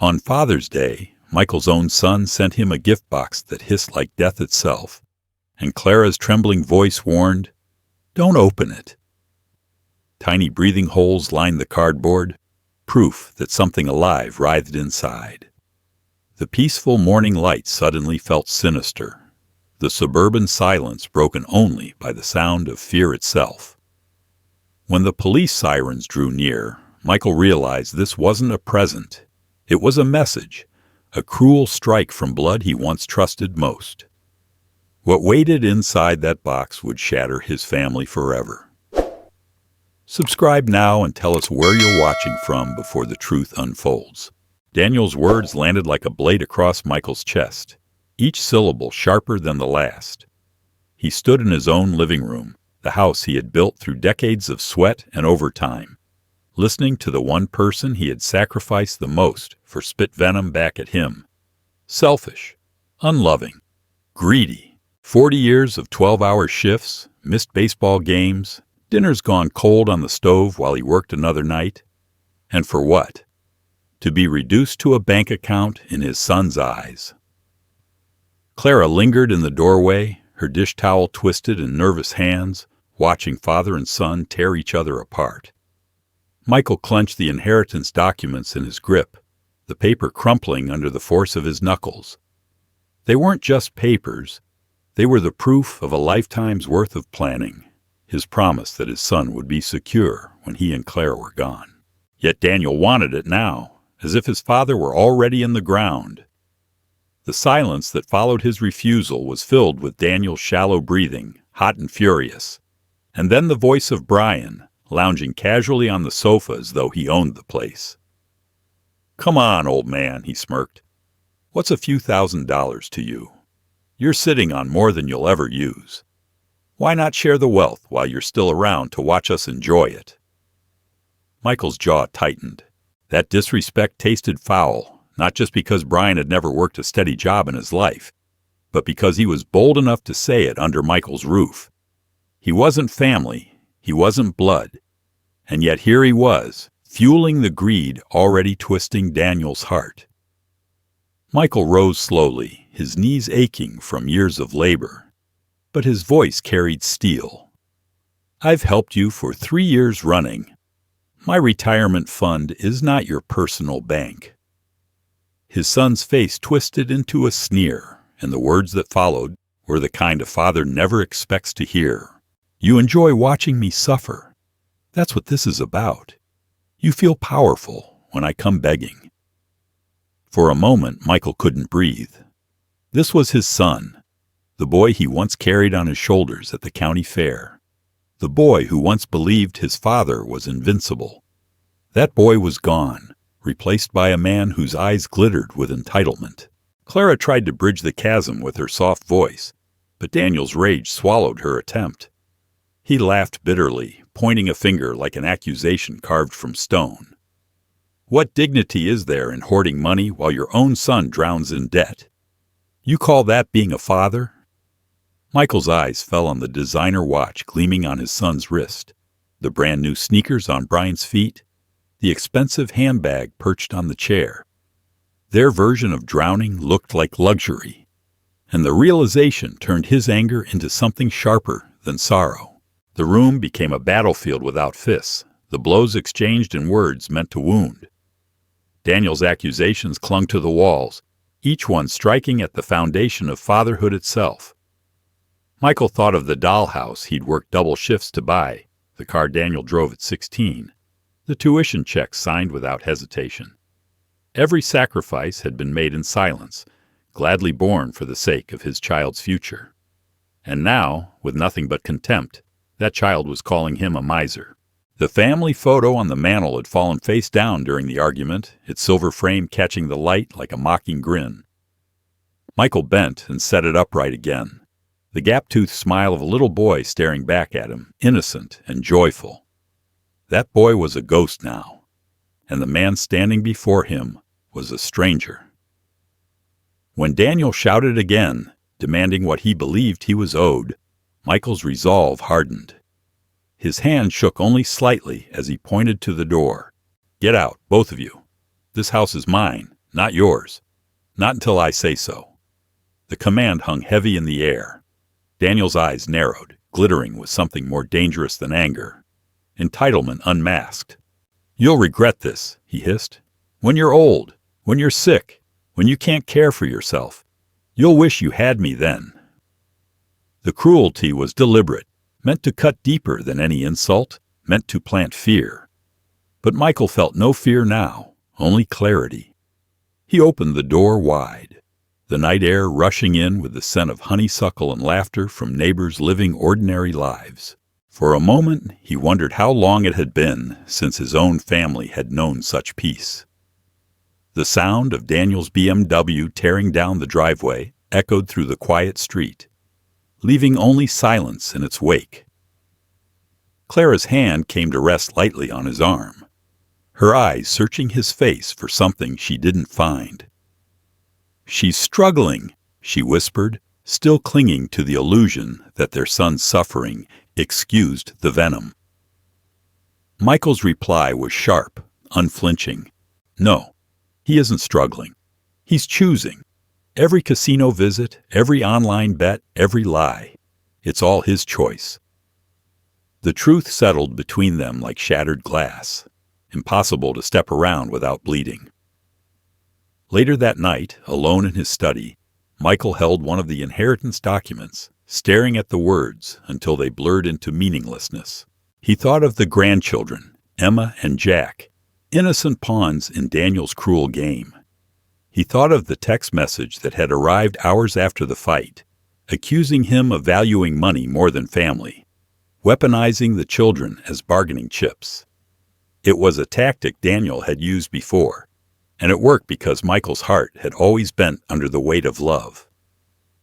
On Father's Day, Michael's own son sent him a gift box that hissed like death itself, and Clara's trembling voice warned, "Don't open it." Tiny breathing holes lined the cardboard, proof that something alive writhed inside. The peaceful morning light suddenly felt sinister, the suburban silence broken only by the sound of fear itself. When the police sirens drew near, Michael realized this wasn't a present. It was a message, a cruel strike from blood he once trusted most. What waited inside that box would shatter his family forever. Subscribe now and tell us where you're watching from before the truth unfolds. Daniel's words landed like a blade across Michael's chest, each syllable sharper than the last. He stood in his own living room, the house he had built through decades of sweat and overtime, listening to the one person he had sacrificed the most for spit venom back at him. Selfish, unloving, greedy. 40 years of 12-hour shifts, missed baseball games, dinners gone cold on the stove while he worked another night. And for what? To be reduced to a bank account in his son's eyes. Clara lingered in the doorway, her dish towel twisted in nervous hands, watching father and son tear each other apart. Michael clenched the inheritance documents in his grip, the paper crumpling under the force of his knuckles. They weren't just papers. They were the proof of a lifetime's worth of planning, his promise that his son would be secure when he and Claire were gone. Yet Daniel wanted it now, as if his father were already in the ground. The silence that followed his refusal was filled with Daniel's shallow breathing, hot and furious. And then the voice of Brian, lounging casually on the sofa as though he owned the place. "Come on, old man," he smirked. "What's a few $1,000s to you? You're sitting on more than you'll ever use. Why not share the wealth while you're still around to watch us enjoy it?" Michael's jaw tightened. That disrespect tasted foul, not just because Brian had never worked a steady job in his life, but because he was bold enough to say it under Michael's roof. He wasn't family, he wasn't blood, and yet here he was, fueling the greed already twisting Daniel's heart. Michael rose slowly, his knees aching from years of labor, but his voice carried steel. "I've helped you for 3 years running. My retirement fund is not your personal bank." His son's face twisted into a sneer, and the words that followed were the kind a father never expects to hear. "You enjoy watching me suffer. That's what this is about. You feel powerful when I come begging." For a moment, Michael couldn't breathe. This was his son, the boy he once carried on his shoulders at the county fair, the boy who once believed his father was invincible. That boy was gone, replaced by a man whose eyes glittered with entitlement. Clara tried to bridge the chasm with her soft voice, but Daniel's rage swallowed her attempt. He laughed bitterly, pointing a finger like an accusation carved from stone. "What dignity is there in hoarding money while your own son drowns in debt? You call that being a father?" Michael's eyes fell on the designer watch gleaming on his son's wrist, the brand new sneakers on Brian's feet, the expensive handbag perched on the chair. Their version of drowning looked like luxury, and the realization turned his anger into something sharper than sorrow. The room became a battlefield without fists, the blows exchanged in words meant to wound. Daniel's accusations clung to the walls, each one striking at the foundation of fatherhood itself. Michael thought of the dollhouse he'd worked double shifts to buy, the car Daniel drove at 16, the tuition checks signed without hesitation. Every sacrifice had been made in silence, gladly borne for the sake of his child's future. And now, with nothing but contempt, that child was calling him a miser. The family photo on the mantel had fallen face down during the argument, its silver frame catching the light like a mocking grin. Michael bent and set it upright again, the gap-toothed smile of a little boy staring back at him, innocent and joyful. That boy was a ghost now, and the man standing before him was a stranger. When Daniel shouted again, demanding what he believed he was owed, Michael's resolve hardened. His hand shook only slightly as he pointed to the door. "Get out, both of you. This house is mine, Not yours. Not until I say so." The command hung heavy in the air. Daniel's eyes narrowed, glittering with something more dangerous than anger. Entitlement unmasked. "You'll regret this," he hissed. "When you're old, when you're sick, when you can't care for yourself. You'll wish you had me then." The cruelty was deliberate, meant to cut deeper than any insult, meant to plant fear. But Michael felt no fear now, only clarity. He opened the door wide, the night air rushing in with the scent of honeysuckle and laughter from neighbors living ordinary lives. For a moment, he wondered how long it had been since his own family had known such peace. The sound of Daniel's BMW tearing down the driveway echoed through the quiet street, leaving only silence in its wake. Clara's hand came to rest lightly on his arm, her eyes searching his face for something she didn't find. "She's struggling," she whispered, still clinging to the illusion that their son's suffering excused the venom. Michael's reply was sharp, unflinching. "No, he isn't struggling. He's choosing. Every casino visit, every online bet, every lie. It's all his choice." The truth settled between them like shattered glass, impossible to step around without bleeding. Later that night, alone in his study, Michael held one of the inheritance documents, staring at the words until they blurred into meaninglessness. He thought of the grandchildren, Emma and Jack, innocent pawns in Daniel's cruel game. He thought of the text message that had arrived hours after the fight, accusing him of valuing money more than family, weaponizing the children as bargaining chips. It was a tactic Daniel had used before, and it worked because Michael's heart had always bent under the weight of love.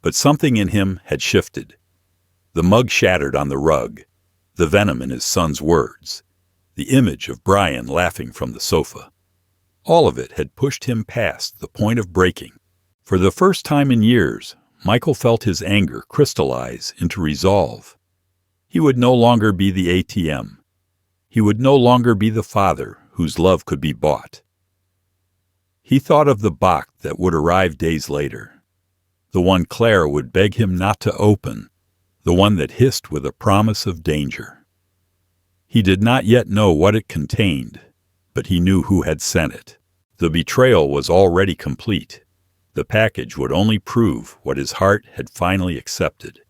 But something in him had shifted. The mug shattered on the rug, the venom in his son's words, the image of Brian laughing from the sofa. All of it had pushed him past the point of breaking. For the first time in years, Michael felt his anger crystallize into resolve. He would no longer be the ATM. He would no longer be the father whose love could be bought. He thought of the box that would arrive days later, the one Clara would beg him not to open, the one that hissed with a promise of danger. He did not yet know what it contained, but he knew who had sent it. The betrayal was already complete. The package would only prove what his heart had finally accepted.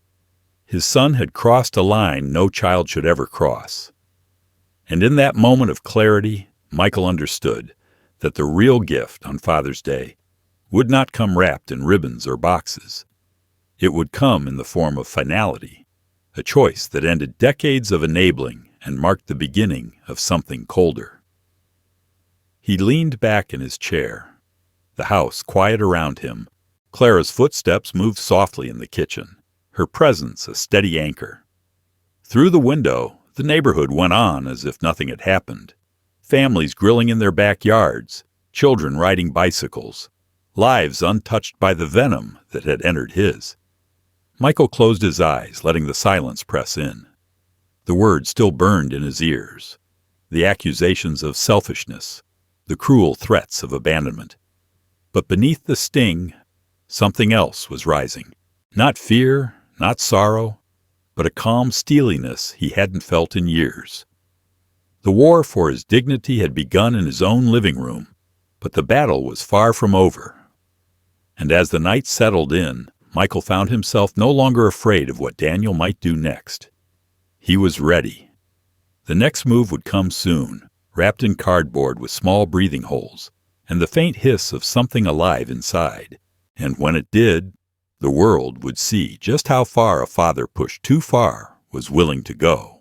His son had crossed a line no child should ever cross. And in that moment of clarity, Michael understood that the real gift on Father's Day would not come wrapped in ribbons or boxes. It would come in the form of finality, a choice that ended decades of enabling and marked the beginning of something colder. He leaned back in his chair, the house quiet around him. Clara's footsteps moved softly in the kitchen, her presence a steady anchor. Through the window, the neighborhood went on as if nothing had happened. Families grilling in their backyards, children riding bicycles, lives untouched by the venom that had entered his. Michael closed his eyes, letting the silence press in. The words still burned in his ears, the accusations of selfishness, the cruel threats of abandonment. But beneath the sting, something else was rising. Not fear, not sorrow, but a calm steeliness he hadn't felt in years. The war for his dignity had begun in his own living room, but the battle was far from over. And as the night settled in, Michael found himself no longer afraid of what Daniel might do next. He was ready. The next move would come soon, wrapped in cardboard with small breathing holes, and the faint hiss of something alive inside. And when it did, the world would see just how far a father pushed too far was willing to go.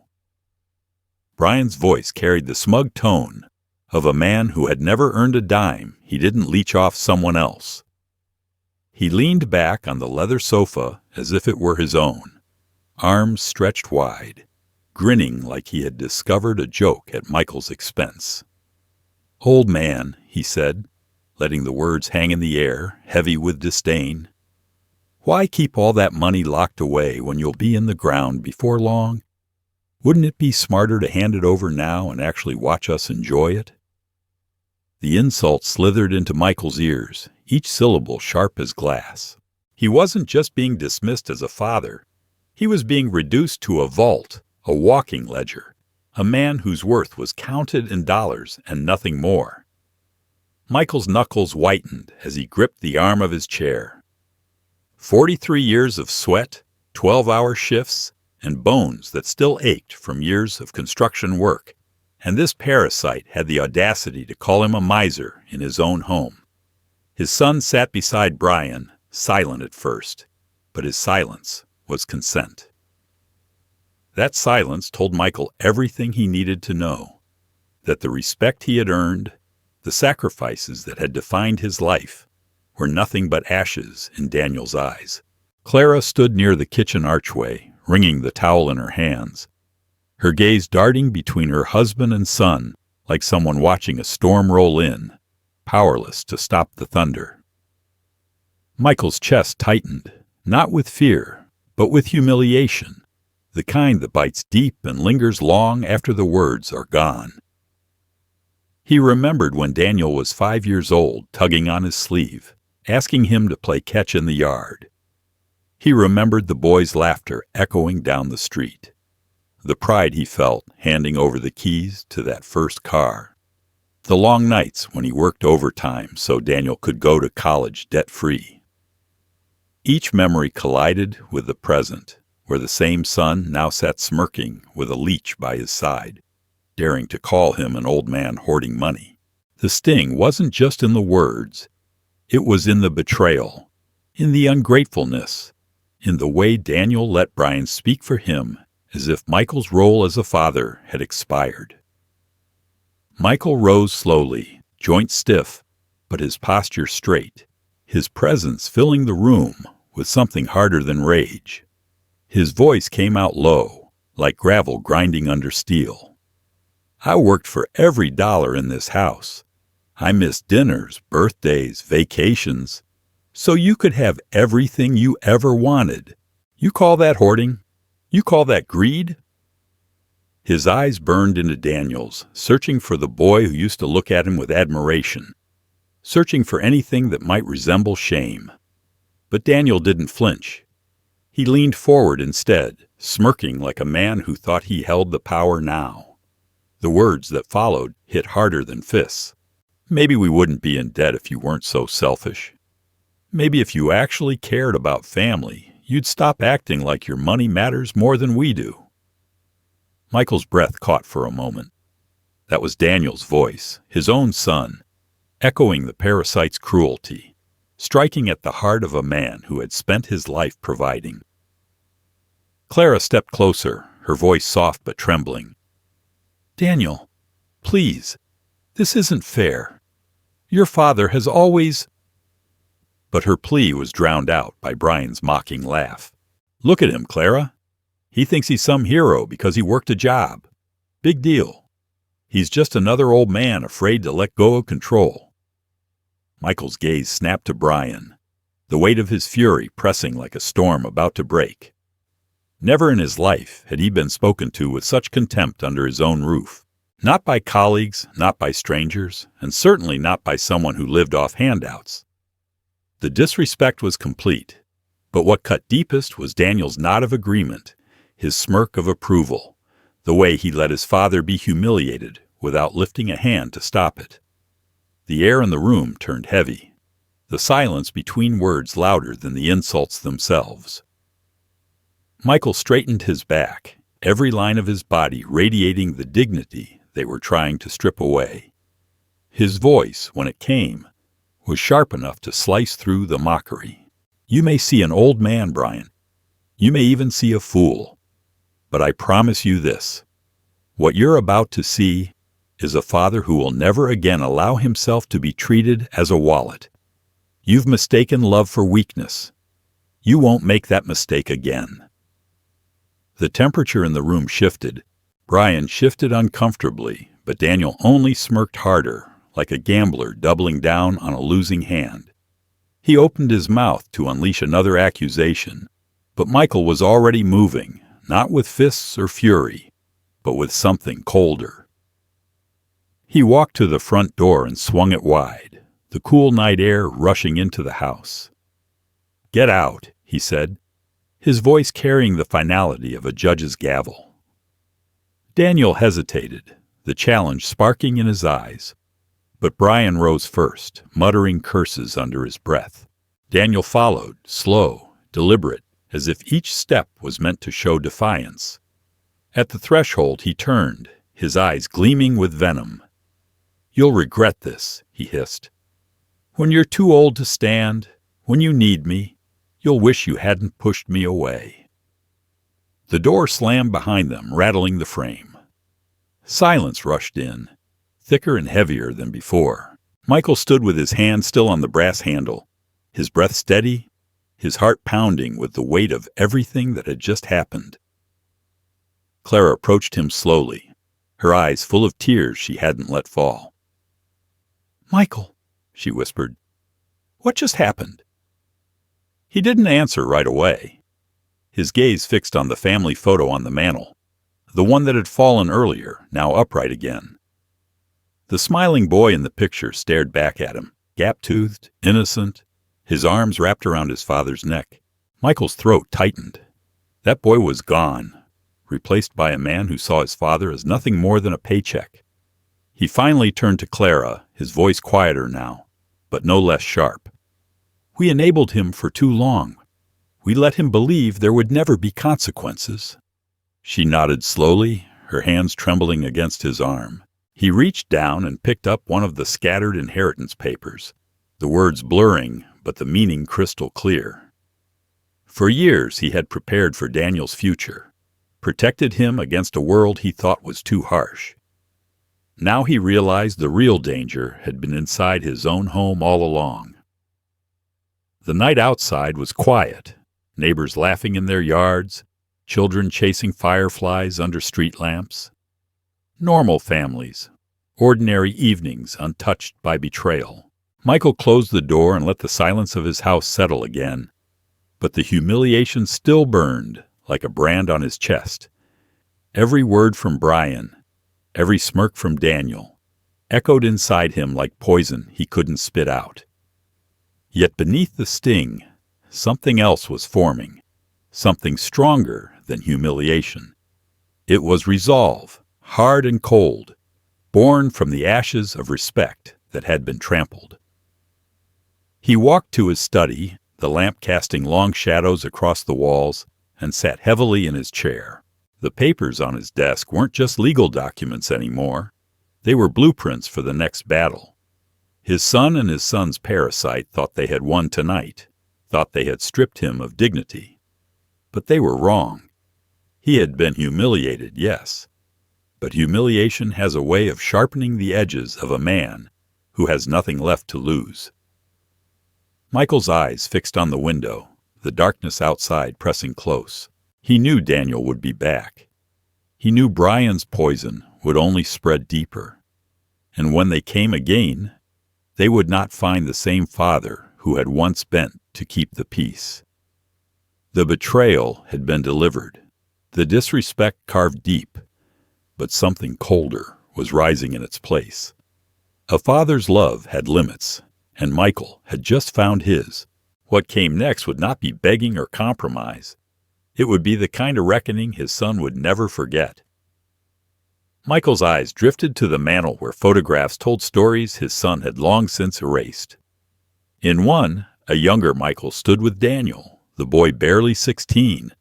Brian's voice carried the smug tone of a man who had never earned a dime he didn't leech off someone else. He leaned back on the leather sofa as if it were his own, arms stretched wide, grinning like he had discovered a joke at Michael's expense. "Old man," he said, letting the words hang in the air, heavy with disdain, "why keep all that money locked away when you'll be in the ground before long? Wouldn't it be smarter to hand it over now and actually watch us enjoy it?" The insult slithered into Michael's ears, each syllable sharp as glass. He wasn't just being dismissed as a father. He was being reduced to a vault, a walking ledger, a man whose worth was counted in dollars and nothing more. Michael's knuckles whitened as he gripped the arm of his chair. 43 years of sweat, 12-hour shifts, and bones that still ached from years of construction work, and this parasite had the audacity to call him a miser in his own home. His son sat beside Brian, silent at first, but his silence was consent. That silence told Michael everything he needed to know, that the respect he had earned, the sacrifices that had defined his life, were nothing but ashes in Daniel's eyes. Clara stood near the kitchen archway, wringing the towel in her hands, her gaze darting between her husband and son like someone watching a storm roll in, powerless to stop the thunder. Michael's chest tightened, not with fear, but with humiliation, the kind that bites deep and lingers long after the words are gone. He remembered when Daniel was 5 years old, tugging on his sleeve, asking him to play catch in the yard. He remembered the boy's laughter echoing down the street, the pride he felt handing over the keys to that first car, the long nights when he worked overtime so Daniel could go to college debt-free. Each memory collided with the present, where the same son now sat smirking with a leech by his side, daring to call him an old man hoarding money. The sting wasn't just in the words. It was in the betrayal, in the ungratefulness, in the way Daniel let Brian speak for him as if Michael's role as a father had expired. Michael rose slowly, joints stiff, but his posture straight, his presence filling the room with something harder than rage. His voice came out low, like gravel grinding under steel. I worked for every dollar in this house. I missed dinners, birthdays, vacations, so you could have everything you ever wanted. You call that hoarding? You call that greed? His eyes burned into Daniel's, searching for the boy who used to look at him with admiration, searching for anything that might resemble shame. But Daniel didn't flinch. He leaned forward instead, smirking like a man who thought he held the power now. The words that followed hit harder than fists. Maybe we wouldn't be in debt if you weren't so selfish. Maybe if you actually cared about family, you'd stop acting like your money matters more than we do. Michael's breath caught for a moment. That was Daniel's voice, his own son, echoing the parasite's cruelty, striking at the heart of a man who had spent his life providing. Clara stepped closer, her voice soft but trembling. Daniel, please, this isn't fair. Your father has always... But her plea was drowned out by Brian's mocking laugh. Look at him, Clara. He thinks he's some hero because he worked a job. Big deal. He's just another old man afraid to let go of control. Michael's gaze snapped to Brian, the weight of his fury pressing like a storm about to break. Never in his life had he been spoken to with such contempt under his own roof. Not by colleagues, not by strangers, and certainly not by someone who lived off handouts. The disrespect was complete, but what cut deepest was Daniel's nod of agreement, his smirk of approval, the way he let his father be humiliated without lifting a hand to stop it. The air in the room turned heavy, the silence between words louder than the insults themselves. Michael straightened his back, every line of his body radiating the dignity they were trying to strip away. His voice, when it came, was sharp enough to slice through the mockery. You may see an old man, Brian. You may even see a fool. But I promise you this. What you're about to see is a father who will never again allow himself to be treated as a wallet. You've mistaken love for weakness. You won't make that mistake again. The temperature in the room shifted. Brian shifted uncomfortably, but Daniel only smirked harder, like a gambler doubling down on a losing hand. He opened his mouth to unleash another accusation, but Michael was already moving, not with fists or fury, but with something colder. He walked to the front door and swung it wide, the cool night air rushing into the house. "Get out," he said, his voice carrying the finality of a judge's gavel. Daniel hesitated, the challenge sparking in his eyes. But Brian rose first, muttering curses under his breath. Daniel followed, slow, deliberate, as if each step was meant to show defiance. At the threshold he turned, his eyes gleaming with venom. "You'll regret this," he hissed. "When you're too old to stand, when you need me, you'll wish you hadn't pushed me away." The door slammed behind them, rattling the frame. Silence rushed in, thicker and heavier than before. Michael stood with his hand still on the brass handle, his breath steady, his heart pounding with the weight of everything that had just happened. Clara approached him slowly, her eyes full of tears she hadn't let fall. "Michael," she whispered, "what just happened?" He didn't answer right away. His gaze fixed on the family photo on the mantel, the one that had fallen earlier, now upright again. The smiling boy in the picture stared back at him, gap-toothed, innocent, his arms wrapped around his father's neck. Michael's throat tightened. That boy was gone, replaced by a man who saw his father as nothing more than a paycheck. He finally turned to Clara, his voice quieter now, but no less sharp. "We enabled him for too long. We let him believe there would never be consequences." She nodded slowly, her hands trembling against his arm. He reached down and picked up one of the scattered inheritance papers, the words blurring, but the meaning crystal clear. For years he had prepared for Daniel's future, protected him against a world he thought was too harsh. Now he realized the real danger had been inside his own home all along. The night outside was quiet, neighbors laughing in their yards, children chasing fireflies under street lamps. Normal families, ordinary evenings untouched by betrayal. Michael closed the door and let the silence of his house settle again, but the humiliation still burned like a brand on his chest. Every word from Brian, every smirk from Daniel, echoed inside him like poison he couldn't spit out. Yet beneath the sting, something else was forming, something stronger than humiliation. It was resolve, hard and cold, born from the ashes of respect that had been trampled. He walked to his study, the lamp casting long shadows across the walls, and sat heavily in his chair. The papers on his desk weren't just legal documents anymore. They were blueprints for the next battle. His son and his son's parasite thought they had won tonight, thought they had stripped him of dignity. But they were wrong. He had been humiliated, yes, but humiliation has a way of sharpening the edges of a man who has nothing left to lose. Michael's eyes fixed on the window, the darkness outside pressing close. He knew Daniel would be back. He knew Brian's poison would only spread deeper. And when they came again, they would not find the same father who had once bent to keep the peace. The betrayal had been delivered, the disrespect carved deep, but something colder was rising in its place. A father's love had limits, and Michael had just found his. What came next would not be begging or compromise. It would be the kind of reckoning his son would never forget. Michael's eyes drifted to the mantel where photographs told stories his son had long since erased. In one, a younger Michael stood with Daniel, the boy barely 16.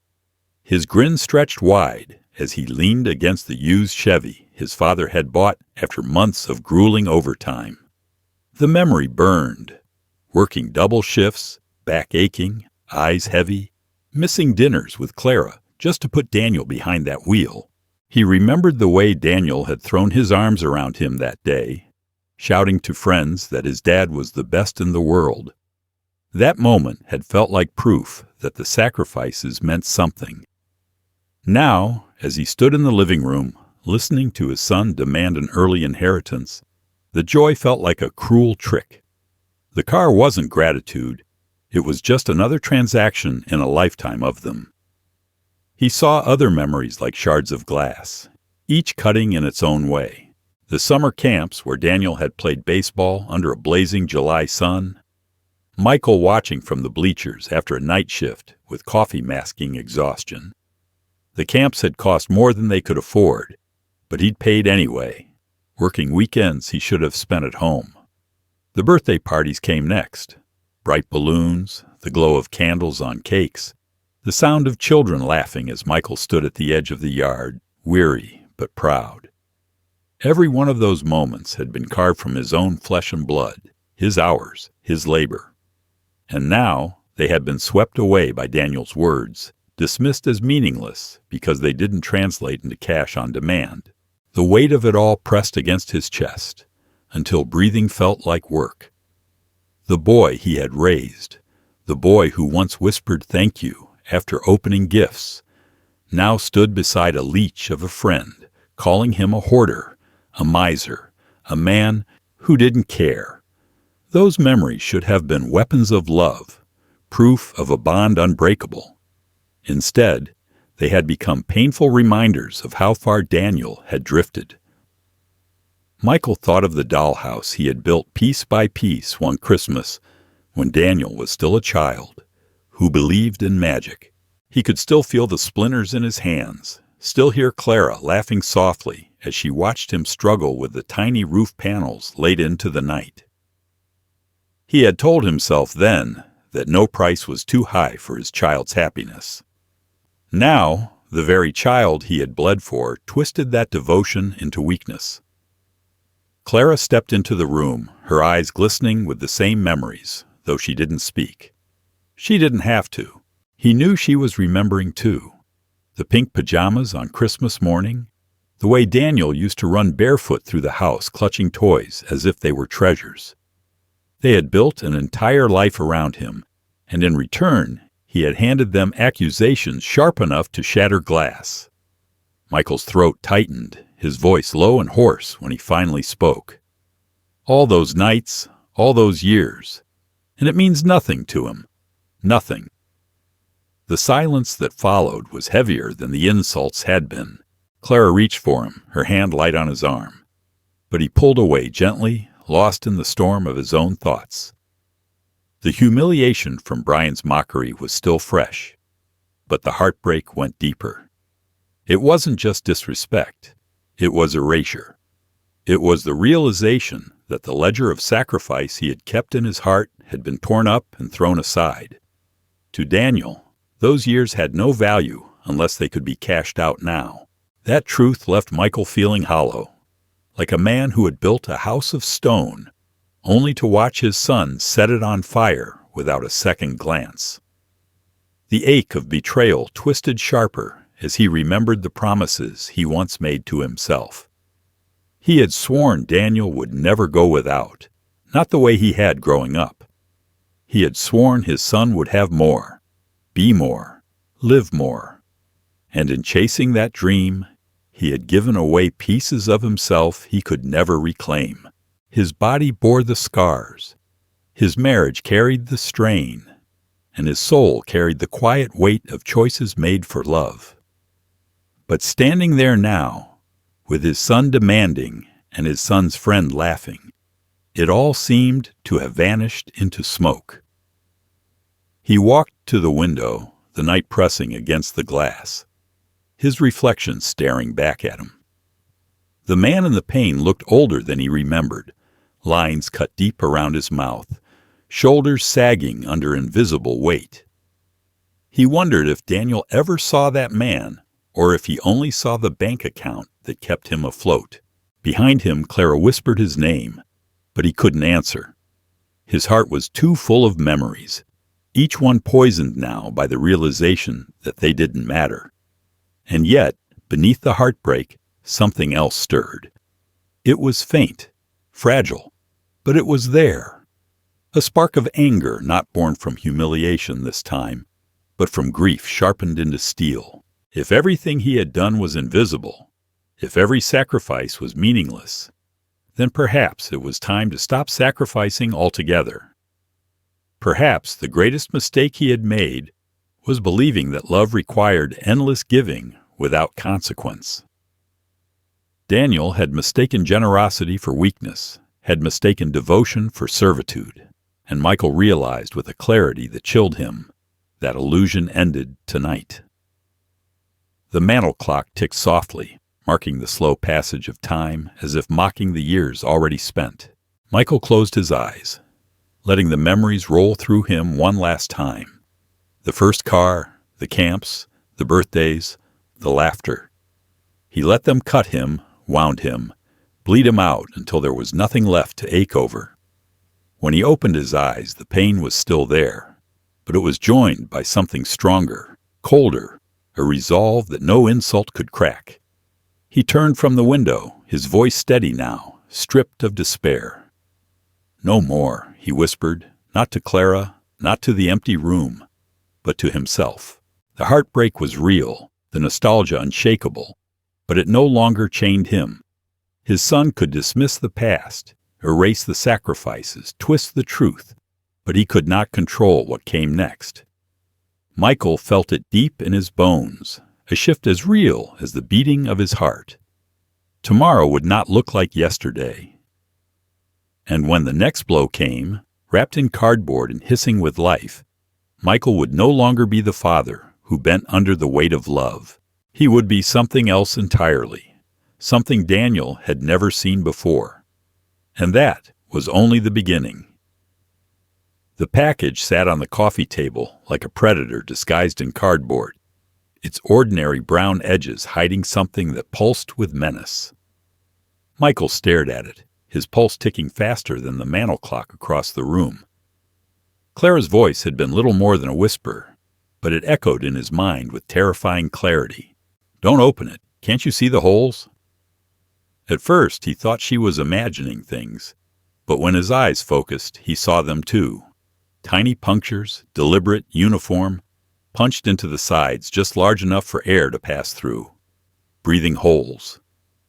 His grin stretched wide as he leaned against the used Chevy his father had bought after months of grueling overtime. The memory burned, working double shifts, back aching, eyes heavy, missing dinners with Clara just to put Daniel behind that wheel. He remembered the way Daniel had thrown his arms around him that day, shouting to friends that his dad was the best in the world. That moment had felt like proof that the sacrifices meant something. Now, as he stood in the living room, listening to his son demand an early inheritance, the joy felt like a cruel trick. The car wasn't gratitude. It was just another transaction in a lifetime of them. He saw other memories like shards of glass, each cutting in its own way, The summer camps where Daniel had played baseball under a blazing July sun. Michael watching from the bleachers after a night shift with coffee masking exhaustion. The camps had cost more than they could afford, but he'd paid anyway. Working weekends he should have spent at home. The birthday parties came next. Bright balloons, the glow of candles on cakes, the sound of children laughing as Michael stood at the edge of the yard, weary but proud. Every one of those moments had been carved from his own flesh and blood, his hours, his labor. And now they had been swept away by Daniel's words, dismissed as meaningless because they didn't translate into cash on demand. The weight of it all pressed against his chest, until breathing felt like work. The boy he had raised, the boy who once whispered thank you after opening gifts, now stood beside a leech of a friend, calling him a hoarder, a miser, a man who didn't care. Those memories should have been weapons of love, proof of a bond unbreakable. Instead, they had become painful reminders of how far Daniel had drifted. Michael thought of the dollhouse he had built piece by piece one Christmas when Daniel was still a child, who believed in magic. He could still feel the splinters in his hands, still hear Clara laughing softly as she watched him struggle with the tiny roof panels late into the night. He had told himself then that no price was too high for his child's happiness. Now, the very child he had bled for twisted that devotion into weakness. Clara stepped into the room, her eyes glistening with the same memories, though she didn't speak. She didn't have to. He knew she was remembering too. The pink pajamas on Christmas morning, the way Daniel used to run barefoot through the house clutching toys as if they were treasures. They had built an entire life around him, and in return, he had handed them accusations sharp enough to shatter glass. Michael's throat tightened, his voice low and hoarse when he finally spoke. All those nights, all those years, and it means nothing to him. Nothing. The silence that followed was heavier than the insults had been. Clara reached for him, her hand light on his arm. But he pulled away gently, lost in the storm of his own thoughts. The humiliation from Brian's mockery was still fresh, but the heartbreak went deeper. It wasn't just disrespect. It was erasure. It was the realization that the ledger of sacrifice he had kept in his heart had been torn up and thrown aside. To Daniel, those years had no value unless they could be cashed out now. That truth left Michael feeling hollow, like a man who had built a house of stone, only to watch his son set it on fire without a second glance. The ache of betrayal twisted sharper as he remembered the promises he once made to himself. He had sworn Daniel would never go without, not the way he had growing up. He had sworn his son would have more, be more, live more. And in chasing that dream, he had given away pieces of himself he could never reclaim. His body bore the scars, his marriage carried the strain, and his soul carried the quiet weight of choices made for love. But standing there now, with his son demanding and his son's friend laughing, it all seemed to have vanished into smoke. He walked to the window, the night pressing against the glass, his reflection staring back at him. The man in the pane looked older than he remembered, lines cut deep around his mouth, shoulders sagging under invisible weight. He wondered if Daniel ever saw that man, or if he only saw the bank account that kept him afloat. Behind him, Clara whispered his name, but he couldn't answer. His heart was too full of memories, each one poisoned now by the realization that they didn't matter. And yet, beneath the heartbreak, something else stirred. It was faint, fragile, but it was there. A spark of anger not born from humiliation this time, but from grief sharpened into steel. If everything he had done was invisible, if every sacrifice was meaningless, then perhaps it was time to stop sacrificing altogether. Perhaps the greatest mistake he had made was believing that love required endless giving without consequence. Daniel had mistaken generosity for weakness, had mistaken devotion for servitude, and Michael realized with a clarity that chilled him that illusion ended tonight. The mantel clock ticked softly, marking the slow passage of time as if mocking the years already spent. Michael closed his eyes, letting the memories roll through him one last time. The first car, the camps, the birthdays, the laughter. He let them cut him, wound him, bleed him out until there was nothing left to ache over. When he opened his eyes, the pain was still there, but it was joined by something stronger, colder, a resolve that no insult could crack. He turned from the window, his voice steady now, stripped of despair. "No more," he whispered, not to Clara, not to the empty room, but to himself. The heartbreak was real, the nostalgia unshakable, but it no longer chained him. His son could dismiss the past, erase the sacrifices, twist the truth, but he could not control what came next. Michael felt it deep in his bones, a shift as real as the beating of his heart. Tomorrow would not look like yesterday. And when the next blow came, wrapped in cardboard and hissing with life, Michael would no longer be the father who bent under the weight of love. He would be something else entirely, something Daniel had never seen before. And that was only the beginning. The package sat on the coffee table like a predator disguised in cardboard, its ordinary brown edges hiding something that pulsed with menace. Michael stared at it, his pulse ticking faster than the mantel clock across the room. Clara's voice had been little more than a whisper, but it echoed in his mind with terrifying clarity. "Don't open it. Can't you see the holes?" At first, he thought she was imagining things, but when his eyes focused, he saw them too. Tiny punctures, deliberate, uniform, punched into the sides just large enough for air to pass through. Breathing holes.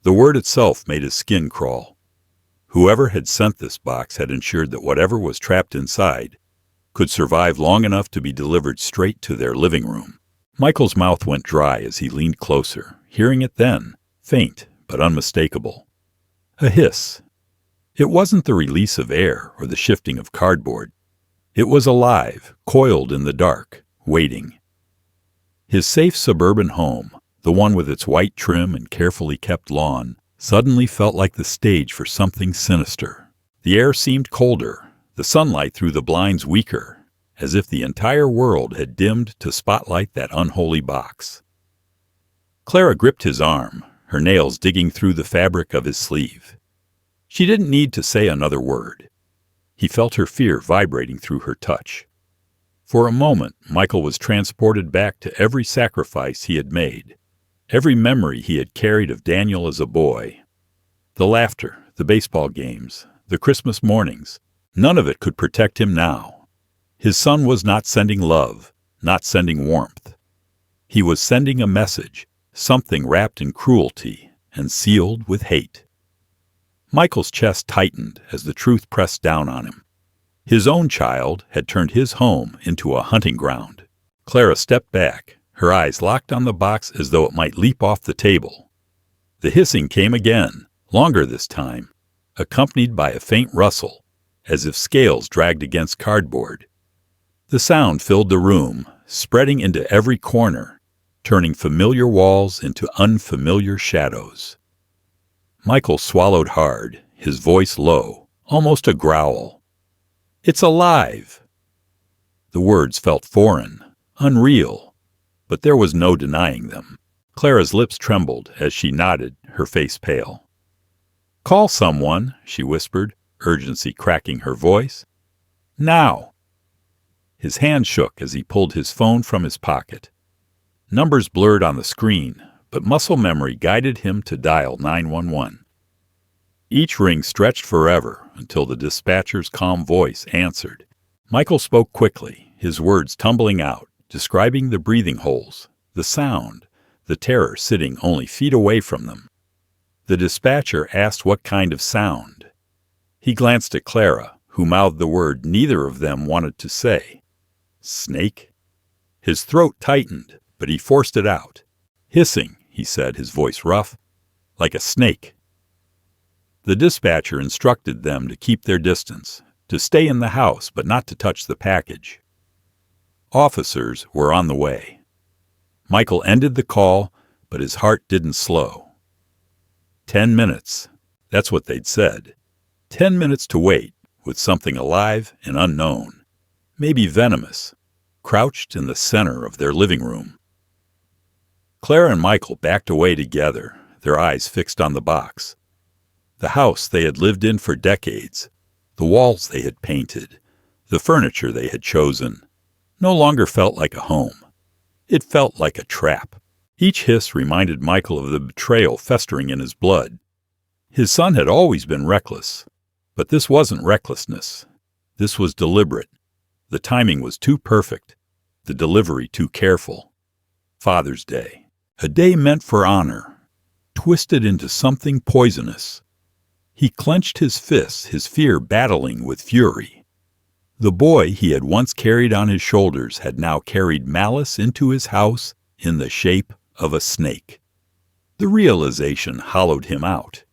The word itself made his skin crawl. Whoever had sent this box had ensured that whatever was trapped inside could survive long enough to be delivered straight to their living room. Michael's mouth went dry as he leaned closer, hearing it then, faint but unmistakable. A hiss. It wasn't the release of air or the shifting of cardboard. It was alive, coiled in the dark, waiting. His safe suburban home, the one with its white trim and carefully kept lawn, suddenly felt like the stage for something sinister. The air seemed colder, the sunlight through the blinds weaker, as if the entire world had dimmed to spotlight that unholy box. Clara gripped his arm, her nails digging through the fabric of his sleeve. She didn't need to say another word. He felt her fear vibrating through her touch. For a moment, Michael was transported back to every sacrifice he had made, every memory he had carried of Daniel as a boy. The laughter, the baseball games, the Christmas mornings, none of it could protect him now. His son was not sending love, not sending warmth. He was sending a message, something wrapped in cruelty and sealed with hate. Michael's chest tightened as the truth pressed down on him. His own child had turned his home into a hunting ground. Clara stepped back, her eyes locked on the box as though it might leap off the table. The hissing came again, longer this time, accompanied by a faint rustle, as if scales dragged against cardboard. The sound filled the room, spreading into every corner, turning familiar walls into unfamiliar shadows. Michael swallowed hard, his voice low, almost a growl. "It's alive!" The words felt foreign, unreal, but there was no denying them. Clara's lips trembled as she nodded, her face pale. "Call someone," she whispered, urgency cracking her voice. "Now!" His hand shook as he pulled his phone from his pocket. Numbers blurred on the screen, but muscle memory guided him to dial 911. Each ring stretched forever until the dispatcher's calm voice answered. Michael spoke quickly, his words tumbling out, describing the breathing holes, the sound, the terror sitting only feet away from them. The dispatcher asked what kind of sound. He glanced at Clara, who mouthed the word neither of them wanted to say. Snake? His throat tightened, but he forced it out. "Hissing," he said, his voice rough. like a snake. The dispatcher instructed them to keep their distance, to stay in the house but not to touch the package. Officers were on the way. Michael ended the call, but his heart didn't slow. 10 minutes, that's what they'd said. 10 minutes to wait with something alive and unknown, maybe venomous, crouched in the center of their living room. Clara and Michael backed away together, their eyes fixed on the box. The house they had lived in for decades, the walls they had painted, the furniture they had chosen, no longer felt like a home. It felt like a trap. Each hiss reminded Michael of the betrayal festering in his blood. His son had always been reckless, but this wasn't recklessness. This was deliberate. The timing was too perfect, the delivery too careful. Father's Day, a day meant for honor, twisted into something poisonous. He clenched his fists, his fear battling with fury. The boy he had once carried on his shoulders had now carried malice into his house in the shape of a snake. The realization hollowed him out.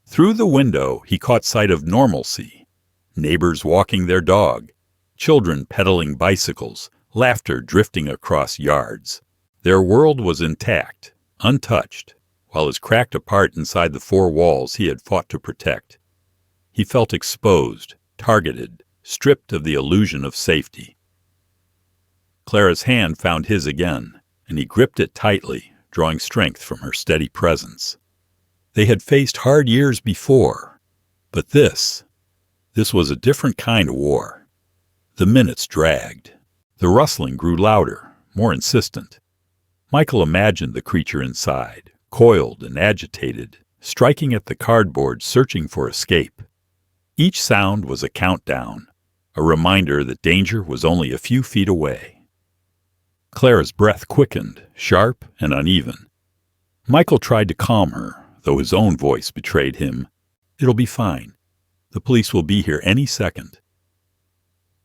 Through the window he caught sight of normalcy, neighbors walking their dog, children pedaling bicycles, laughter drifting across yards. Their world was intact, untouched, while his cracked apart inside the four walls he had fought to protect. He felt exposed, targeted, stripped of the illusion of safety. Clara's hand found his again, and he gripped it tightly, drawing strength from her steady presence. They had faced hard years before, but this was a different kind of war. The minutes dragged. The rustling grew louder, more insistent. Michael imagined the creature inside, coiled and agitated, striking at the cardboard, searching for escape. Each sound was a countdown, a reminder that danger was only a few feet away. Clara's breath quickened, sharp and uneven. Michael tried to calm her, though his own voice betrayed him. It'll be fine. The police will be here any second.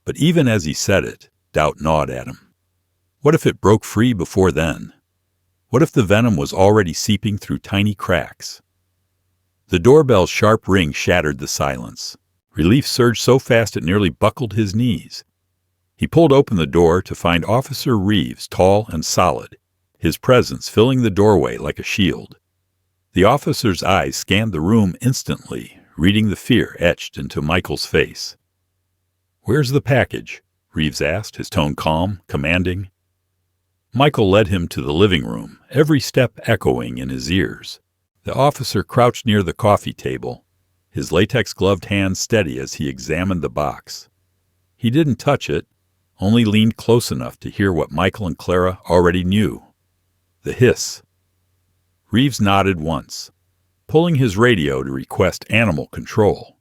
But even as he said it, doubt gnawed at him. What if it broke free before then? What if the venom was already seeping through tiny cracks? The doorbell's sharp ring shattered the silence. Relief surged so fast it nearly buckled his knees. He pulled open the door to find Officer Reeves, tall and solid, his presence filling the doorway like a shield. The officer's eyes scanned the room instantly, reading the fear etched into Michael's face. "Where's the package?" Reeves asked, his tone calm, commanding. Michael led him to the living room, every step echoing in his ears. The officer crouched near the coffee table, his latex-gloved hands steady as he examined the box. He didn't touch it, only leaned close enough to hear what Michael and Clara already knew. The hiss. Reeves nodded once, pulling his radio to request animal control.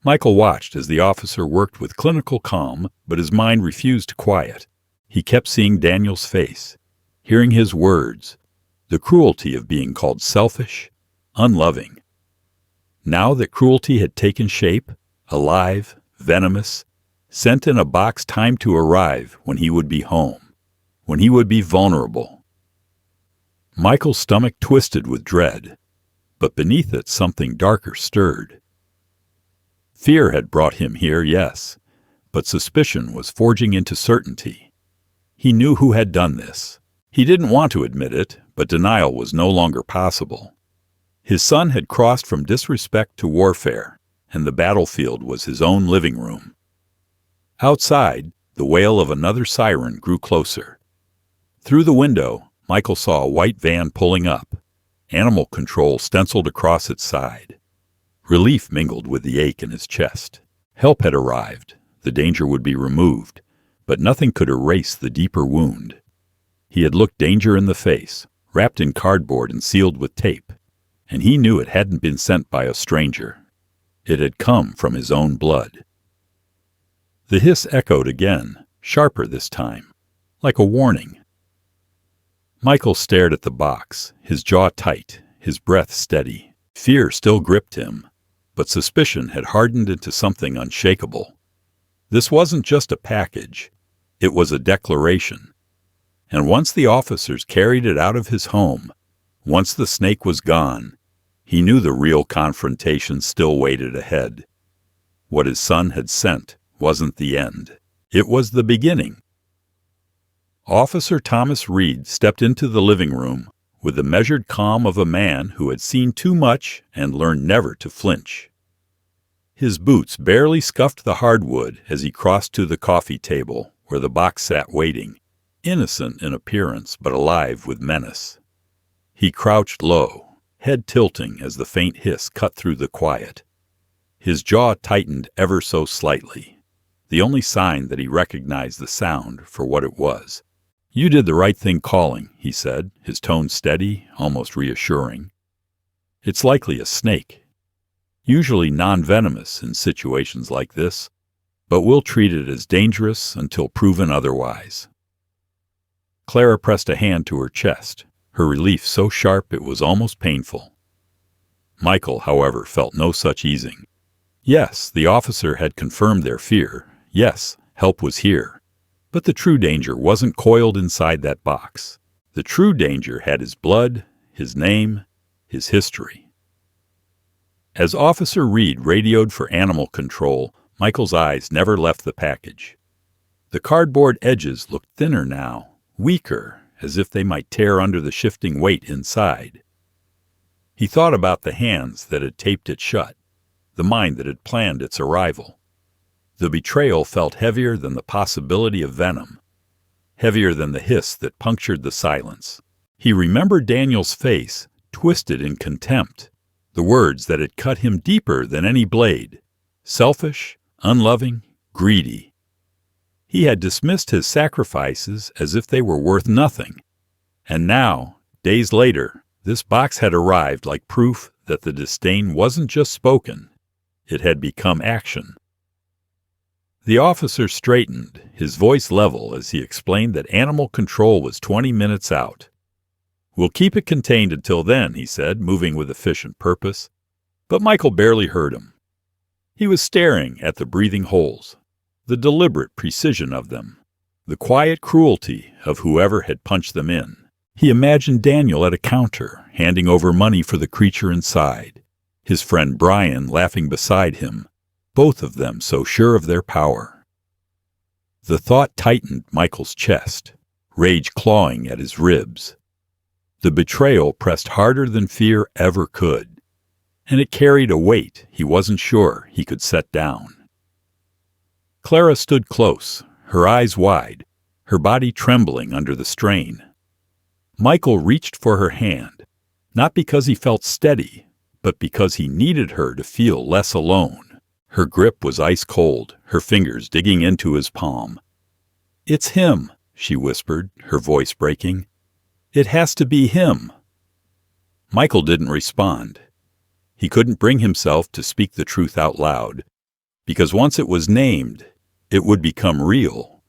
Michael watched as the officer worked with clinical calm, but his mind refused to quiet. He kept seeing Daniel's face, hearing his words, the cruelty of being called selfish, unloving. Now that cruelty had taken shape, alive, venomous, sent in a box timed to arrive when he would be home, when he would be vulnerable. Michael's stomach twisted with dread, but beneath it something darker stirred. Fear had brought him here, yes, but suspicion was forging into certainty. He knew who had done this. He didn't want to admit it, but denial was no longer possible. His son had crossed from disrespect to warfare, and the battlefield was his own living room. Outside, the wail of another siren grew closer. Through the window, Michael saw a white van pulling up, animal control stenciled across its side. Relief mingled with the ache in his chest. Help had arrived, the danger would be removed, but nothing could erase the deeper wound. He had looked danger in the face, wrapped in cardboard and sealed with tape, and he knew it hadn't been sent by a stranger. It had come from his own blood. The hiss echoed again, sharper this time, like a warning. Michael stared at the box, his jaw tight, his breath steady. Fear still gripped him, but suspicion had hardened into something unshakable. This wasn't just a package, it was a declaration. And once the officers carried it out of his home, Once the snake was gone, he knew the real confrontation still waited ahead. What his son had sent wasn't the end. It was the beginning. Officer Thomas Reed stepped into the living room with the measured calm of a man who had seen too much and learned never to flinch. His boots barely scuffed the hardwood as he crossed to the coffee table where the box sat waiting, innocent in appearance but alive with menace. He crouched low, head tilting as the faint hiss cut through the quiet. His jaw tightened ever so slightly, the only sign that he recognized the sound for what it was. "You did the right thing calling," he said, his tone steady, almost reassuring. "It's likely a snake. Usually non-venomous in situations like this, but we'll treat it as dangerous until proven otherwise." Clara pressed a hand to her chest, her relief so sharp it was almost painful. Michael, however, felt no such easing. Yes, the officer had confirmed their fear. Yes, help was here. But the true danger wasn't coiled inside that box. The true danger had his blood, his name, his history. As Officer Reed radioed for animal control, Michael's eyes never left the package. The cardboard edges looked thinner now, weaker, as if they might tear under the shifting weight inside. He thought about the hands that had taped it shut, the mind that had planned its arrival. The betrayal felt heavier than the possibility of venom, heavier than the hiss that punctured the silence. He remembered Daniel's face, twisted in contempt, the words that had cut him deeper than any blade: selfish, unloving, greedy. He had dismissed his sacrifices as if they were worth nothing. And now, days later, this box had arrived like proof that the disdain wasn't just spoken, it had become action. The officer straightened, his voice level as he explained that animal control was 20 minutes out. "We'll keep it contained until then," he said, moving with efficient purpose. But Michael barely heard him. He was staring at the breathing holes, the deliberate precision of them, the quiet cruelty of whoever had punched them in. He imagined Daniel at a counter, handing over money for the creature inside, his friend Brian laughing beside him, both of them so sure of their power. The thought tightened Michael's chest, rage clawing at his ribs. The betrayal pressed harder than fear ever could, and it carried a weight he wasn't sure he could set down. Clara stood close, her eyes wide, her body trembling under the strain. Michael reached for her hand, not because he felt steady, but because he needed her to feel less alone. Her grip was ice cold, her fingers digging into his palm. "It's him," she whispered, her voice breaking. "It has to be him." Michael didn't respond. He couldn't bring himself to speak the truth out loud, because once it was named, it would become real.